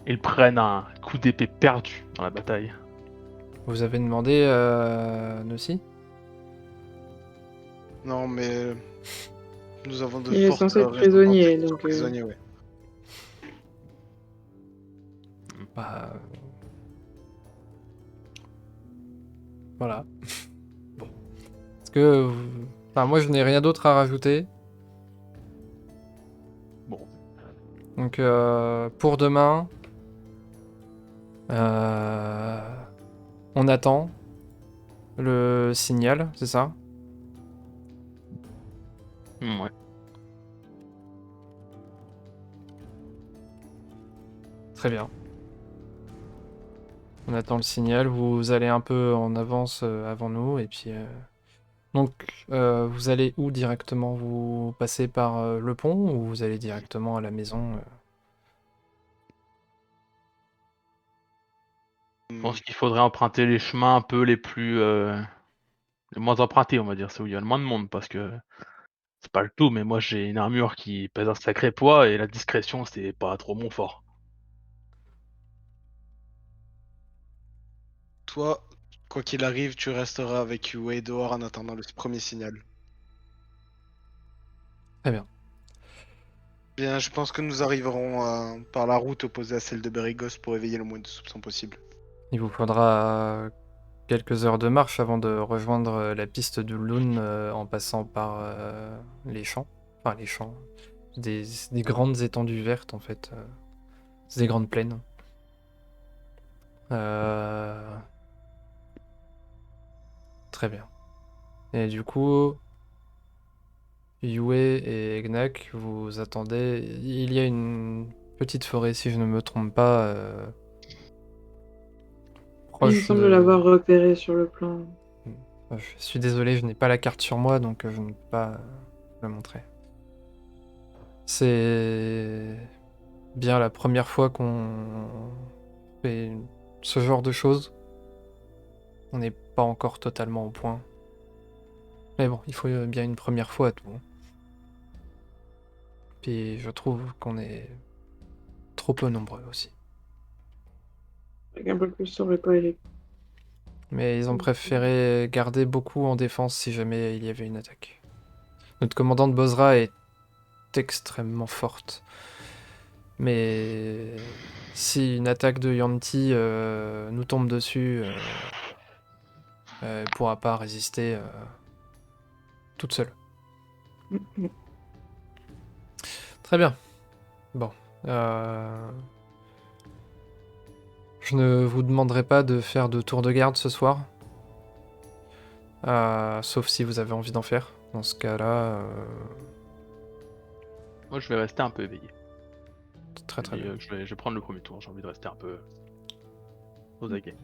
il prenne un coup d'épée perdu dans la bataille? Vous avez demandé Nossi? Non, mais nous avons de Il est fortes censé être raisons de penser prisonnier, qu'il soit donc prisonnier, ouais. Bah, voilà. Bon. que... Enfin, moi, je n'ai rien d'autre à rajouter. Bon. Donc, pour demain, on attend le signal, c'est ça? Ouais. Très bien. On attend le signal, vous allez un peu en avance avant nous, et puis... Donc, vous allez où directement? Vous passez par le pont ou vous allez directement à la maison? Je pense qu'il faudrait emprunter les chemins un peu les moins empruntés, on va dire, c'est où il y a le moins de monde, parce que c'est pas le tout, mais moi j'ai une armure qui pèse un sacré poids et la discrétion c'est pas trop mon fort. Toi, quoi qu'il arrive, tu resteras avec Yue dehors en attendant le premier signal. Très bien. Bien, je pense que nous arriverons par la route opposée à celle de Berigos pour éveiller le moins de soupçons possible. Il vous faudra quelques heures de marche avant de rejoindre la piste de Loon en passant par les champs. Enfin, les champs. Des grandes étendues vertes, en fait. C'est des grandes plaines. Très bien. Et du coup, Yue et Gnak, vous attendez. Il y a une petite forêt, si je ne me trompe pas, Il me proche semble de. l'avoir repéré sur le plan. Je suis désolé, je n'ai pas la carte sur moi, donc je ne peux pas la montrer. C'est bien la première fois qu'on fait ce genre de choses. On n'est pas encore totalement au point. Mais bon, il faut bien une première fois à tout. Puis je trouve qu'on est trop peu nombreux aussi. Avec un peu plus, ça aurait pas été. Mais ils ont préféré garder beaucoup en défense si jamais il y avait une attaque. Notre commandante Bozra est extrêmement forte. Mais si une attaque de Yanti nous tombe dessus, elle pourra pas résister toute seule. Très bien. Bon. Je ne vous demanderai pas de faire de tour de garde ce soir. Sauf si vous avez envie d'en faire. Dans ce cas-là, Moi je vais rester un peu éveillé. très très bien. Je vais prendre le premier tour, j'ai envie de rester un peu aux aguets.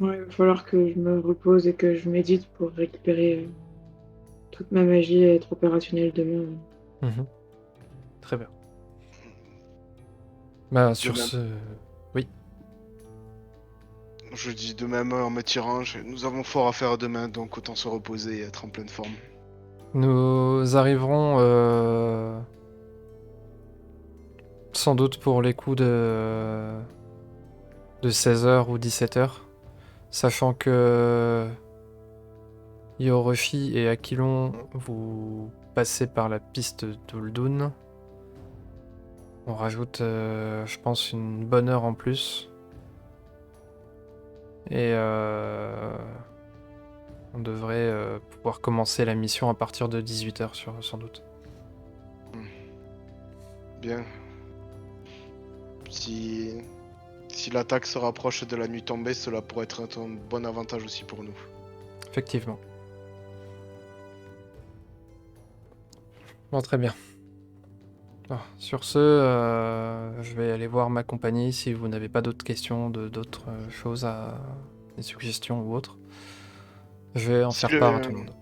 Ouais, il va falloir que je me repose et que je médite pour récupérer toute ma magie et être opérationnelle demain. Mhm. Très bien. Bah, sur même. ce... Oui. Je dis de même en me tirant, nous avons fort à faire demain, donc autant se reposer et être en pleine forme. Nous arriverons sans doute pour les coups de 16h ou 17h, sachant que Yoroshi et Aquilon, vous passez par la piste d'Uldun. On rajoute, je pense, une bonne heure en plus. Et on devrait pouvoir commencer la mission à partir de 18h sans doute. Bien. Si l'attaque se rapproche de la nuit tombée, cela pourrait être un bon avantage aussi pour nous. Effectivement. Bon, très bien. Alors, sur ce, je vais aller voir ma compagnie si vous n'avez pas d'autres questions, d'autres choses des suggestions ou autres. Je vais en Si faire part à tout le monde.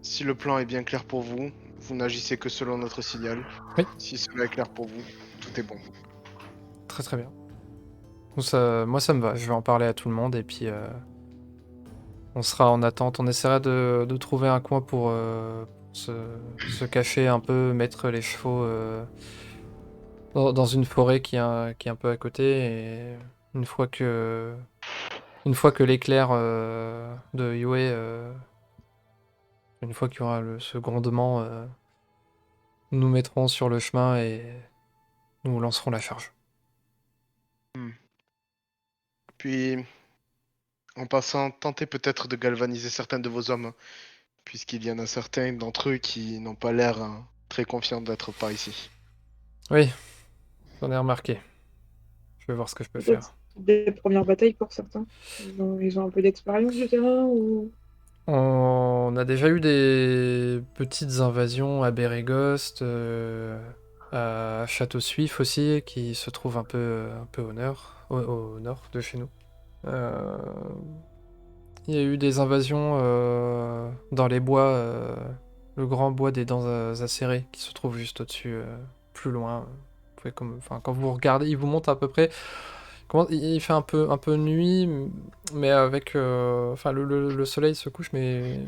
Si le plan est bien clair pour vous, vous n'agissez que selon notre signal. Oui. Si cela est clair pour vous, tout est bon. Très très bien. Moi ça me va, je vais en parler à tout le monde et puis on sera en attente. On essaiera de trouver un coin pour se cacher un peu, mettre les chevaux dans une forêt qui est un peu à côté. Et une fois que l'éclair de Yue, une fois qu'il y aura ce grondement, nous nous mettrons sur le chemin et nous lancerons la charge. Puis, en passant, tentez peut-être de galvaniser certains de vos hommes puisqu'il y en a certains d'entre eux qui n'ont pas l'air très confiants d'être par ici. Oui, j'en ai remarqué. Je vais voir ce que je peux faire. Peut-être des premières batailles pour certains. Ils ont un peu d'expérience du terrain ou... On a déjà eu des petites invasions à Bérégost, à Château Suif aussi, qui se trouve un peu au nord de chez nous. Il y a eu des invasions dans les bois, le grand bois des dents acérées, qui se trouve juste au-dessus, plus loin. Vous pouvez enfin, quand vous regardez, il vous montre à peu près. Il fait un peu nuit, mais avec. Enfin, le soleil se couche, mais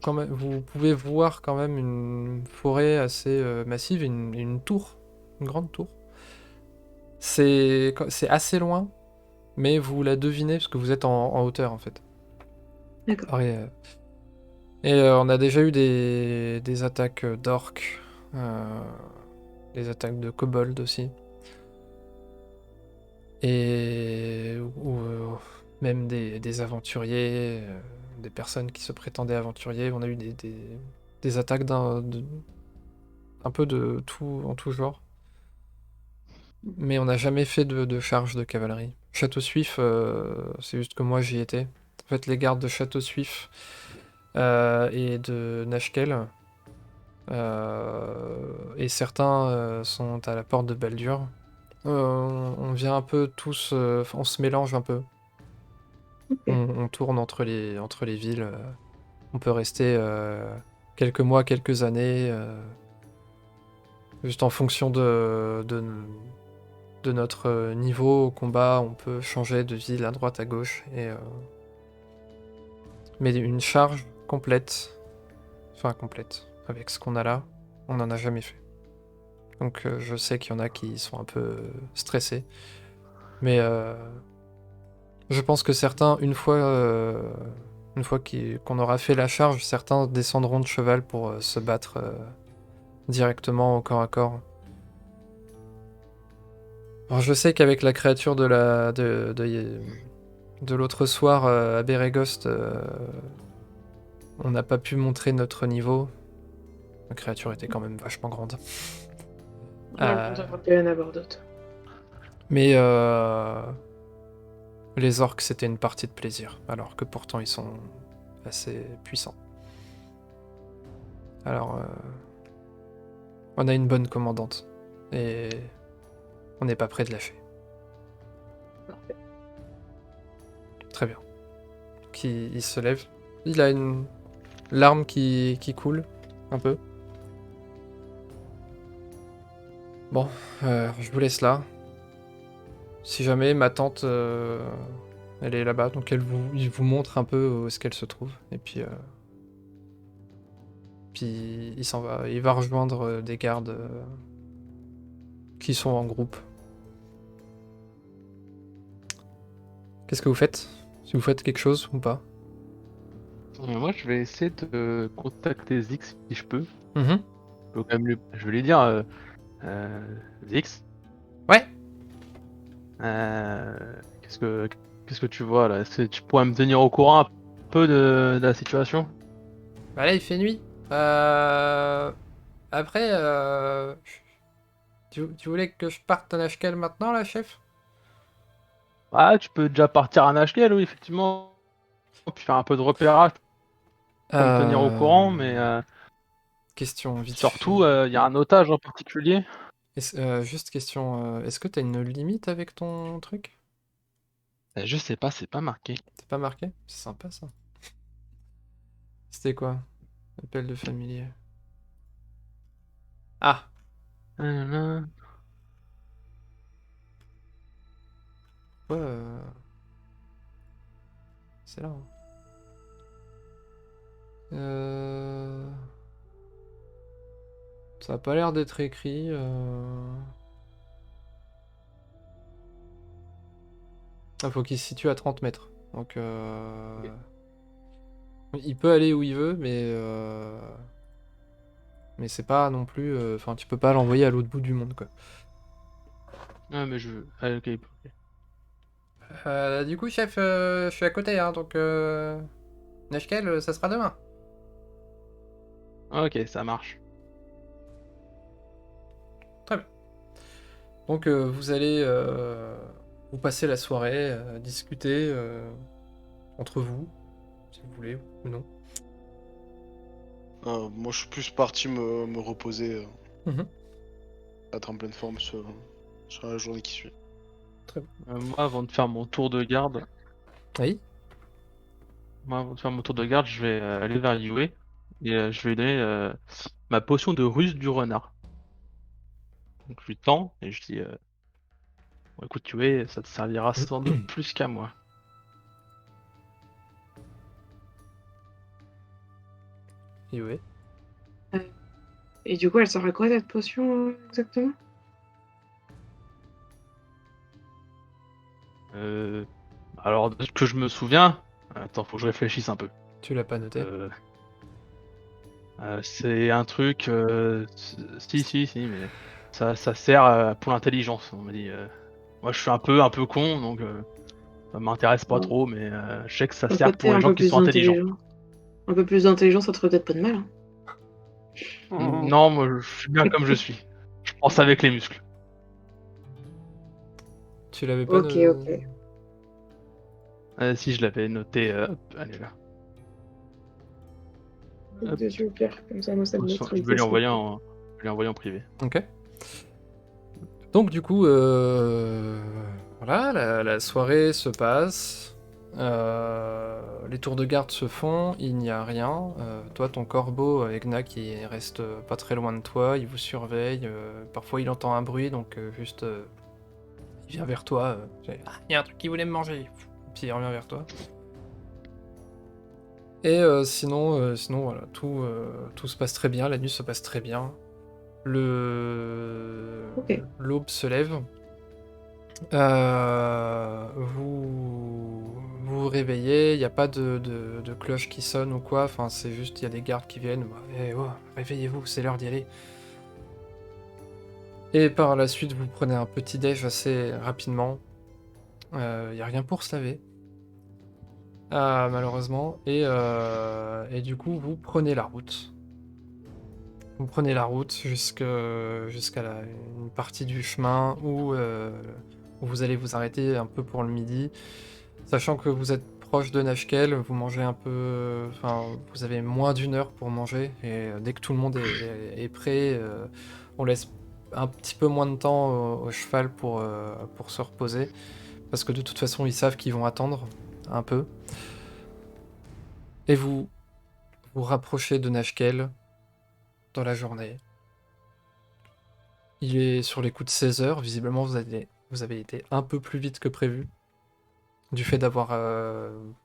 quand même, vous pouvez voir quand même une forêt assez massive et une tour, une grande tour. C'est assez loin, mais vous la devinez parce que vous êtes en hauteur en fait. D'accord. Pareil, et on a déjà eu des attaques d'orques, des attaques de kobolds aussi. Et ou même des aventuriers, des personnes qui se prétendaient aventuriers. On a eu des attaques un peu de tout, en tout genre. Mais on n'a jamais fait de charge de cavalerie. Château Suif, c'est juste que moi j'y étais. En fait, les gardes de Château Suif et de Nashkel, et certains sont à la porte de Baldur. On vient un peu tous, on se mélange un peu. Ok. On tourne entre les villes. On peut rester quelques mois, quelques années, juste en fonction de notre niveau au combat. On peut changer de ville à droite, à gauche. Mais une charge complète, enfin complète, avec ce qu'on a là, on n'en a jamais fait. Donc je sais qu'il y en a qui sont un peu stressés. Mais je pense que certains, une fois qu'on aura fait la charge, certains descendront de cheval pour se battre directement au corps à corps. Alors je sais qu'avec la créature de l'autre soir à Bérégost, on n'a pas pu montrer notre niveau. La créature était quand même vachement grande. Ouais, on peut en avoir d'autres. Mais les orques, c'était une partie de plaisir, alors que pourtant ils sont assez puissants. Alors, on a une bonne commandante, et on n'est pas près de lâcher. Parfait. Très bien. Donc, il se lève. Il a une larme qui coule, un peu. Bon, je vous laisse là. Si jamais ma tante, elle est là-bas, donc il vous montre un peu où est-ce qu'elle se trouve. Et puis il s'en va. Il va rejoindre des gardes qui sont en groupe. Qu'est-ce que vous faites? Si vous faites quelque chose ou pas? Moi, je vais essayer de contacter Zix si je peux. Mhm. Je vais lui dire Zix, Ouais. qu'est-ce que tu vois là? Est-ce que tu pourrais me tenir au courant un peu de la situation? Bah là, il fait nuit. Après, tu voulais que je parte à Nashkel maintenant, là, chef? Ah, tu peux déjà partir à Nashkel, oui, effectivement. Puis faire un peu de repérage pour me tenir au courant, mais Question vite surtout, fait. il y a un otage en particulier. Juste question, est-ce que t'as une limite avec ton truc? Je sais pas, c'est pas marqué. C'est pas marqué? C'est sympa ça. C'était quoi? Appel de familier. Ah! Nanana. Ouais, c'est là. Hein. Ça a pas l'air d'être écrit. Ah, faut qu'il se situe à 30 mètres. Donc, il peut aller où il veut, mais c'est pas non plus. Enfin, tu peux pas l'envoyer à l'autre bout du monde, quoi. Ah, mais je. Ah, ok. Du coup, chef, je suis à côté, hein, donc Nashkel, ça sera demain. Ok, ça marche. Très bien. Donc vous allez vous passer la soirée, discuter entre vous, si vous voulez ou non. Moi, je suis plus parti me reposer, Mhm. être en pleine forme sur la journée qui suit. Moi, avant de faire mon tour de garde, Oui. je vais aller vers Yue et je vais lui donner ma potion de ruse du renard. Donc je lui tends et je dis bon, écoute Yue, ça te servira sans doute plus qu'à moi. Et ouais. Et du coup, elle sert à quoi cette potion exactement? Alors de ce que je me souviens, attends, faut que je réfléchisse un peu. Tu l'as pas noté. Euh, c'est un truc, si, mais ça sert pour l'intelligence, on m'a dit. Moi, je suis un peu con, donc ça m'intéresse pas Bon. trop, mais je sais que ça Après, sert t'es pour les un gens peu qui sont plus intelligents. intelligent. Un peu plus d'intelligence, ça te ferait peut-être pas de mal. Hein. Non, moi, je suis bien comme je suis. Je pense avec les muscles. Tu l'avais pas Ok, noté. ok. Si je l'avais noté, hop, allez là. Clique Hop, dessus au pire, comme ça, moi, ça me je vais neutralise lui ce envoyer truc. en privé. Ok. Donc du coup, voilà, la soirée se passe. Les tours de garde se font, il n'y a rien. Toi, ton corbeau, Egna, qui reste pas très loin de toi, il vous surveille. Parfois, il entend un bruit, donc juste, il vient vers toi. Ah, il y a un truc qui voulait me manger. Puis il revient vers toi. Et sinon, voilà, tout se passe très bien, la nuit se passe très bien. Ok. L'aube se lève. Vous réveillez, il n'y a pas de cloche qui sonne ou quoi, enfin c'est juste, il y a des gardes qui viennent, bah, eh, oh, réveillez-vous, c'est l'heure d'y aller. Et par la suite, vous prenez un petit déj assez rapidement. Il n'y a rien pour se laver, malheureusement. Et du coup, vous prenez la route. Vous prenez la route jusqu'à une partie du chemin où vous allez vous arrêter un peu pour le midi. Sachant que vous êtes proche de Nashkel, vous mangez un peu. Enfin, vous avez moins d'une heure pour manger. Et dès que tout le monde est prêt, on laisse un petit peu moins de temps au cheval pour se reposer. Parce que de toute façon, ils savent qu'ils vont attendre un peu. Et vous vous rapprochez de Nashkel dans la journée. Il est sur les coups de 16 heures. Visiblement, vous avez été un peu plus vite que prévu. Du fait d'avoir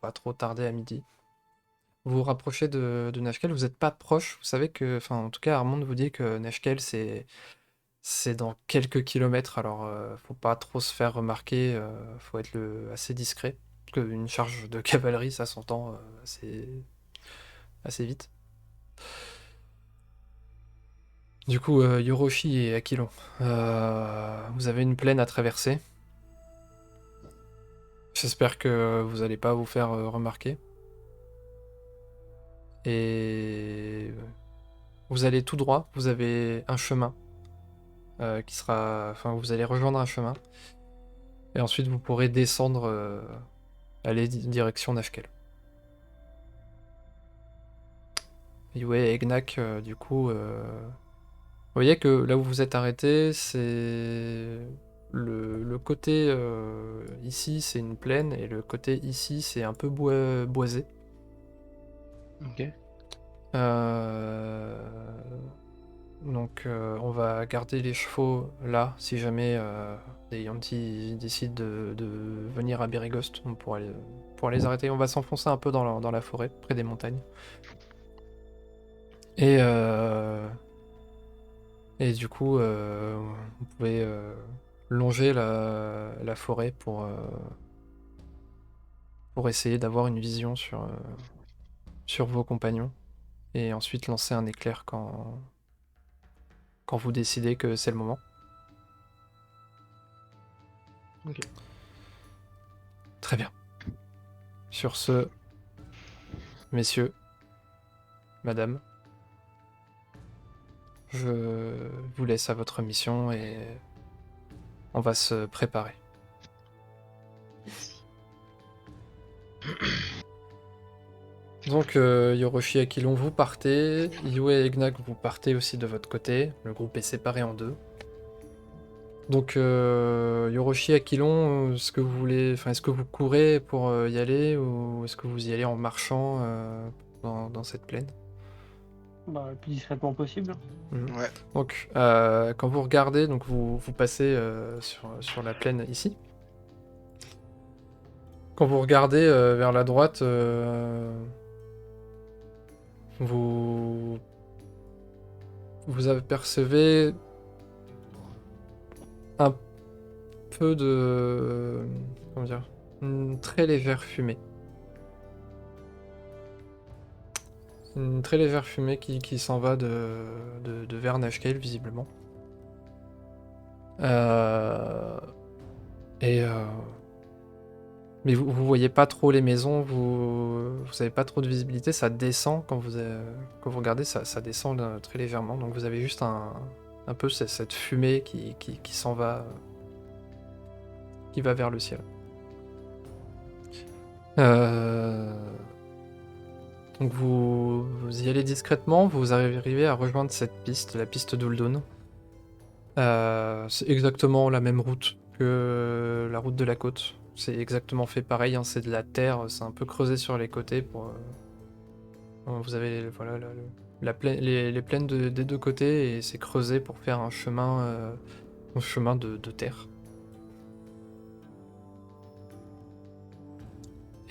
pas trop tardé à midi. Vous vous rapprochez de Nashkel, vous n'êtes pas proche. Vous savez que, enfin, en tout cas, Armand vous dit que Nashkel, c'est dans quelques kilomètres. Alors, faut pas trop se faire remarquer. Faut être assez discret. Parce qu'une charge de cavalerie, ça s'entend assez vite. Du coup, Yoroshi et Aquilon, vous avez une plaine à traverser. J'espère que vous allez pas vous faire remarquer. Et vous allez tout droit, vous avez un chemin qui sera... Enfin, vous allez rejoindre un chemin. Et ensuite, vous pourrez descendre, aller direction Nashkel. Et ouais, Egnak, du coup... Vous voyez que là où vous êtes arrêté, c'est... Le côté ici, c'est une plaine, et le côté ici, c'est un peu boisé. Ok. Euh, Donc on va garder les chevaux là, si jamais des Yantis décident de venir à Berigost, on pourra les arrêter. On va s'enfoncer un peu dans la forêt, près des montagnes. Et, euh, et du coup, vous pouvez longer la forêt pour essayer d'avoir une vision sur vos compagnons. Et ensuite lancer un éclair quand vous décidez que c'est le moment. Ok. Très bien. Sur ce, messieurs, madame, je vous laisse à votre mission et on va se préparer. Donc Yoroshi et Aquilon, vous partez. Yue et Egnak, vous partez aussi de votre côté. Le groupe est séparé en deux. Donc Yoroshi et Aquilon, est-ce que vous voulez, enfin, est-ce que vous courez pour y aller ou est-ce que vous y allez en marchant dans cette plaine? Bah, le plus discrètement possible. Ouais. Donc quand vous regardez, donc vous passez sur la plaine ici. Quand vous regardez vers la droite, vous apercevez un peu de... comment dire? Une très légère fumée. Une très légère fumée qui s'en va de vers Nashkel, visiblement. Mais vous voyez pas trop les maisons, vous avez pas trop de visibilité, ça descend quand vous regardez, ça descend très légèrement, donc vous avez juste un peu cette fumée qui s'en va, qui va vers le ciel. Donc vous y allez discrètement, vous arrivez à rejoindre cette piste, la piste d'Uldun. C'est exactement la même route que la route de la côte. C'est exactement fait pareil, hein, c'est de la terre, c'est un peu creusé sur les côtés pour. Vous avez voilà les plaines des deux côtés et c'est creusé pour faire un chemin de terre.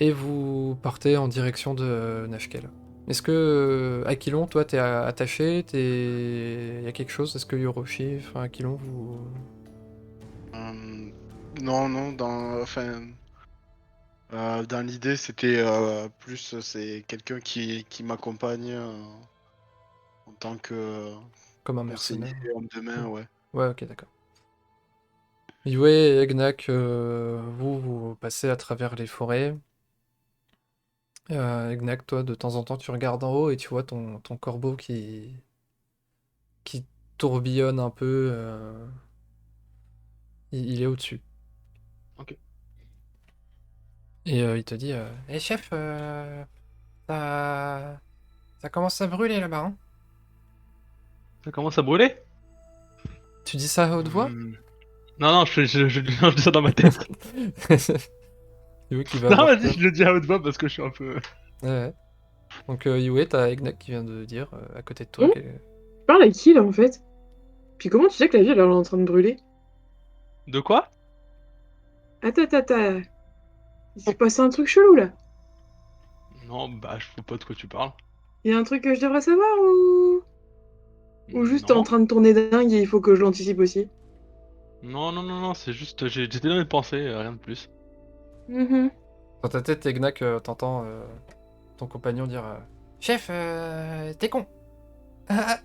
Et vous partez en direction de Nashkel. Est-ce que Aquilon, toi, t'es attaché, y a quelque chose? Est-ce que Yoroshi, enfin Aquilon, vous... Non, dans l'idée, c'était plus c'est quelqu'un qui m'accompagne en tant que Comme un conseiller, mercenaire? homme de main, ouais. Ouais, ok, d'accord. Yue et Egnak, vous passez à travers les forêts. Egnak, toi, de temps en temps, tu regardes en haut et tu vois ton corbeau qui tourbillonne un peu. Il est au-dessus. Ok. Et il te dit Eh chef, ça... ça commence à brûler là-bas, hein? Ça commence à brûler? Tu dis ça à haute voix? Non, non, je dis ça dans ma tête. Yue qui va Non, voir vas-y, quoi. je le dis à haute voix parce que je suis un peu. Ouais, ouais. Donc Yue, t'as Egnak qui vient de dire à côté de toi. Tu parles à qui là en fait? Puis comment tu sais que la ville elle est en train de brûler? De quoi? Attends. Il s'est passé un truc chelou là. Non, bah, je vois pas de quoi tu parles. Il y a un truc que je devrais savoir ou juste t'es en Non. train de tourner dingue et il faut que je l'anticipe aussi. Non, c'est juste, j'étais dans mes pensées, rien de plus. Mhm. Dans ta tête, Egnak, t'entends ton compagnon dire Chef, t'es con! Ah,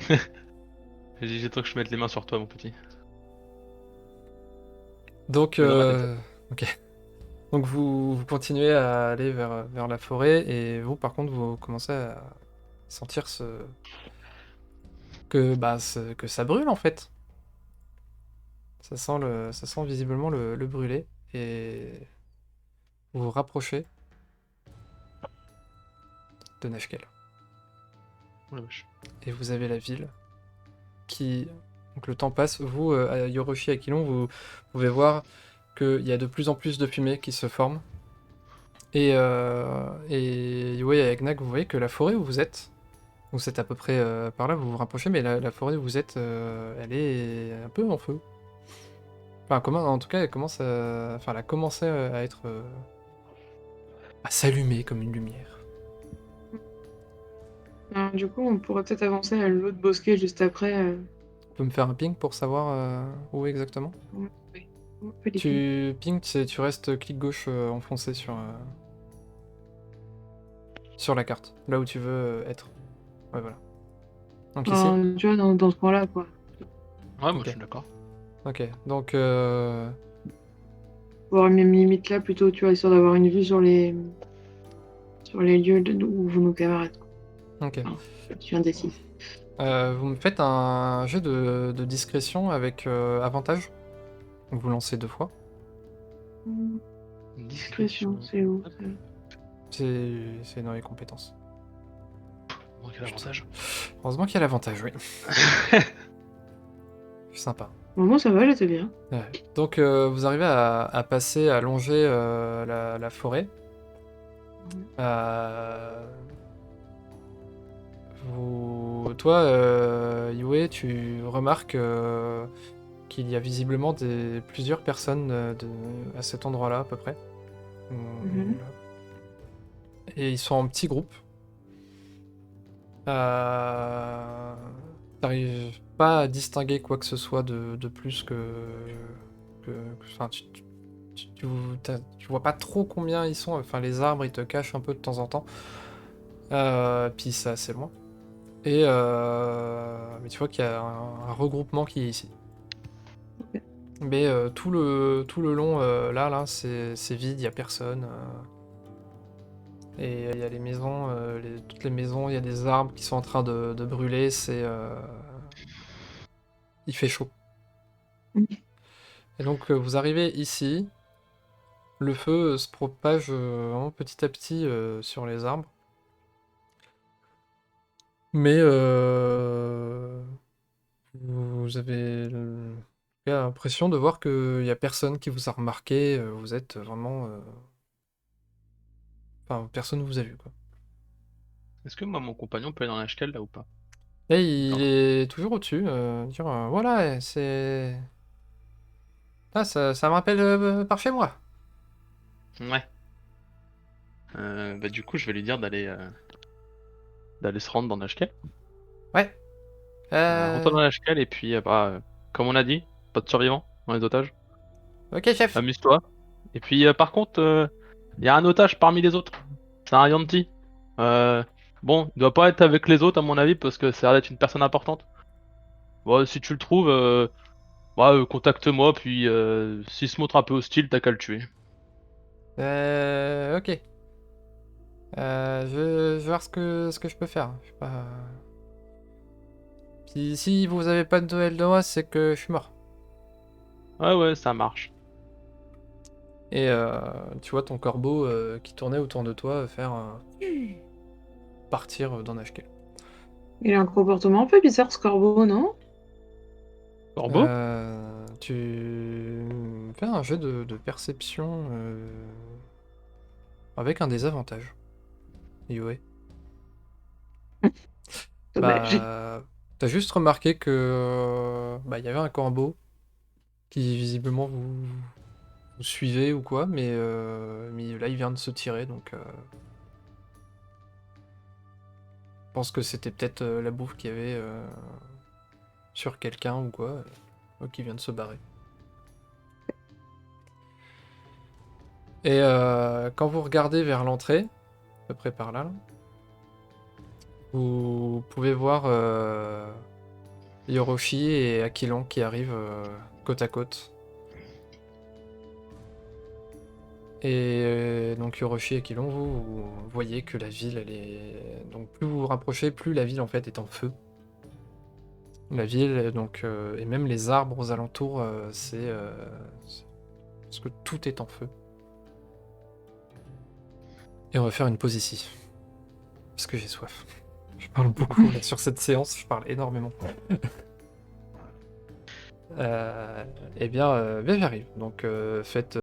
ah. J'ai trop que je mette les mains sur toi, mon petit. Donc, Mais dans ma tête. ok. Donc vous continuez à aller vers la forêt et vous, par contre, vous commencez à sentir que ça brûle en fait. Ça sent visiblement le brûler et vous vous rapprochez de Nashkel. Oh la vache. Et vous avez la ville qui... Donc le temps passe. Vous, à Yoroshi et Aquilon, vous pouvez voir qu'il y a de plus en plus de fumée qui se forme. Et Yue et Egnak, vous voyez que la forêt où vous êtes à peu près par là, vous vous rapprochez, mais la forêt où vous êtes, elle est un peu en feu. Enfin, en tout cas, elle commence enfin, elle a commencé à être... à s'allumer comme une lumière. Du coup, on pourrait peut-être avancer à l'autre bosquet juste après. Tu peux me faire un ping pour savoir où exactement? Ouais. On fait les filles. Tu ping, tu restes clic gauche enfoncé sur la carte, là où tu veux être. Ouais, voilà. Donc ici? Tu vois, dans ce coin-là, quoi. Ouais, moi Ok. je suis d'accord. Ok, donc... Voir mes limites là plutôt, tu vois, histoire d'avoir une vue sur les lieux où vont nos camarades. Ok. Je suis indécise. Vous me faites un jet de discrétion avec avantage. Donc vous lancez 2 fois. Discrétion, c'est où ça? C'est dans les compétences. Bon, quel avantage. Heureusement qu'il y a l'avantage, oui. C'est sympa. Bon, ça va, j'étais bien. Ouais. Donc vous arrivez à passer, à longer la forêt. Toi, Yue, tu remarques qu'il y a visiblement plusieurs personnes à cet endroit-là, à peu près. Mhm. Et ils sont en petits groupes. T'arrives pas à distinguer quoi que ce soit de plus enfin, tu vois pas trop combien ils sont. Enfin, les arbres, ils te cachent un peu de temps en temps. Puis c'est assez loin. Mais tu vois qu'il y a un regroupement qui est ici. Ok. Mais tout le long, là, c'est vide, il n'y a personne. Et il y a les maisons, toutes les maisons, il y a des arbres qui sont en train de brûler. Il fait chaud. Mhm. Et donc vous arrivez ici. Le feu se propage vraiment petit à petit sur les arbres. Mais vous avez l'impression de voir qu'il n'y a personne qui vous a remarqué. Vous êtes vraiment... Enfin, personne ne vous a vu, quoi. Est-ce que moi, mon compagnon peut aller dans l'HKL là ou pas? Et il Pardon. est toujours au-dessus. Dire, voilà, c'est... Ah, ça me rappelle par chez moi. Ouais. Bah, du coup, je vais lui dire d'aller se rendre dans l'HKL. Ouais. Rentre dans l'HKL et puis, comme on a dit, pas de survivants dans les otages. Ok, chef. Amuse-toi. Et puis, par contre, il y a un otage parmi les autres. C'est un Yanti. Bon, il doit pas être avec les autres à mon avis parce que ça a l'air d'être une personne importante. Bon, si tu le trouves, contacte-moi. Puis, s'il se montre un peu hostile, t'as qu'à le tuer. Ok. Je vais voir ce que je peux faire. Je sais pas... Si vous avez pas de nouvelles de moi, c'est que je suis mort. Ouais, ouais, ça marche. Et tu vois ton corbeau qui tournait autour de toi faire partir dans HK. Il a un comportement un peu bizarre, ce corbeau, non? Corbeau? Tu fais un jeu de perception avec un désavantage. Yoé. Dommage. Bah, t'as juste remarqué que bah, il y avait un corbeau qui visiblement vous suivait ou quoi, mais là il vient de se tirer, donc je pense que c'était peut-être la bouffe qu'il y avait sur quelqu'un ou quoi, qui vient de se barrer. Et quand vous regardez vers l'entrée, à peu près par là, vous pouvez voir Yoroshi et Aquilon qui arrivent côte à côte. Et donc Yoroshi et Aquilon, vous voyez que la ville, elle est... Donc plus vous vous rapprochez, plus la ville en fait est en feu. La ville, donc, et même les arbres aux alentours, parce que tout est en feu. Et on va faire une pause ici. Parce que j'ai soif. Je parle beaucoup là, sur cette séance, je parle énormément. Eh bien, j'arrive. Donc faites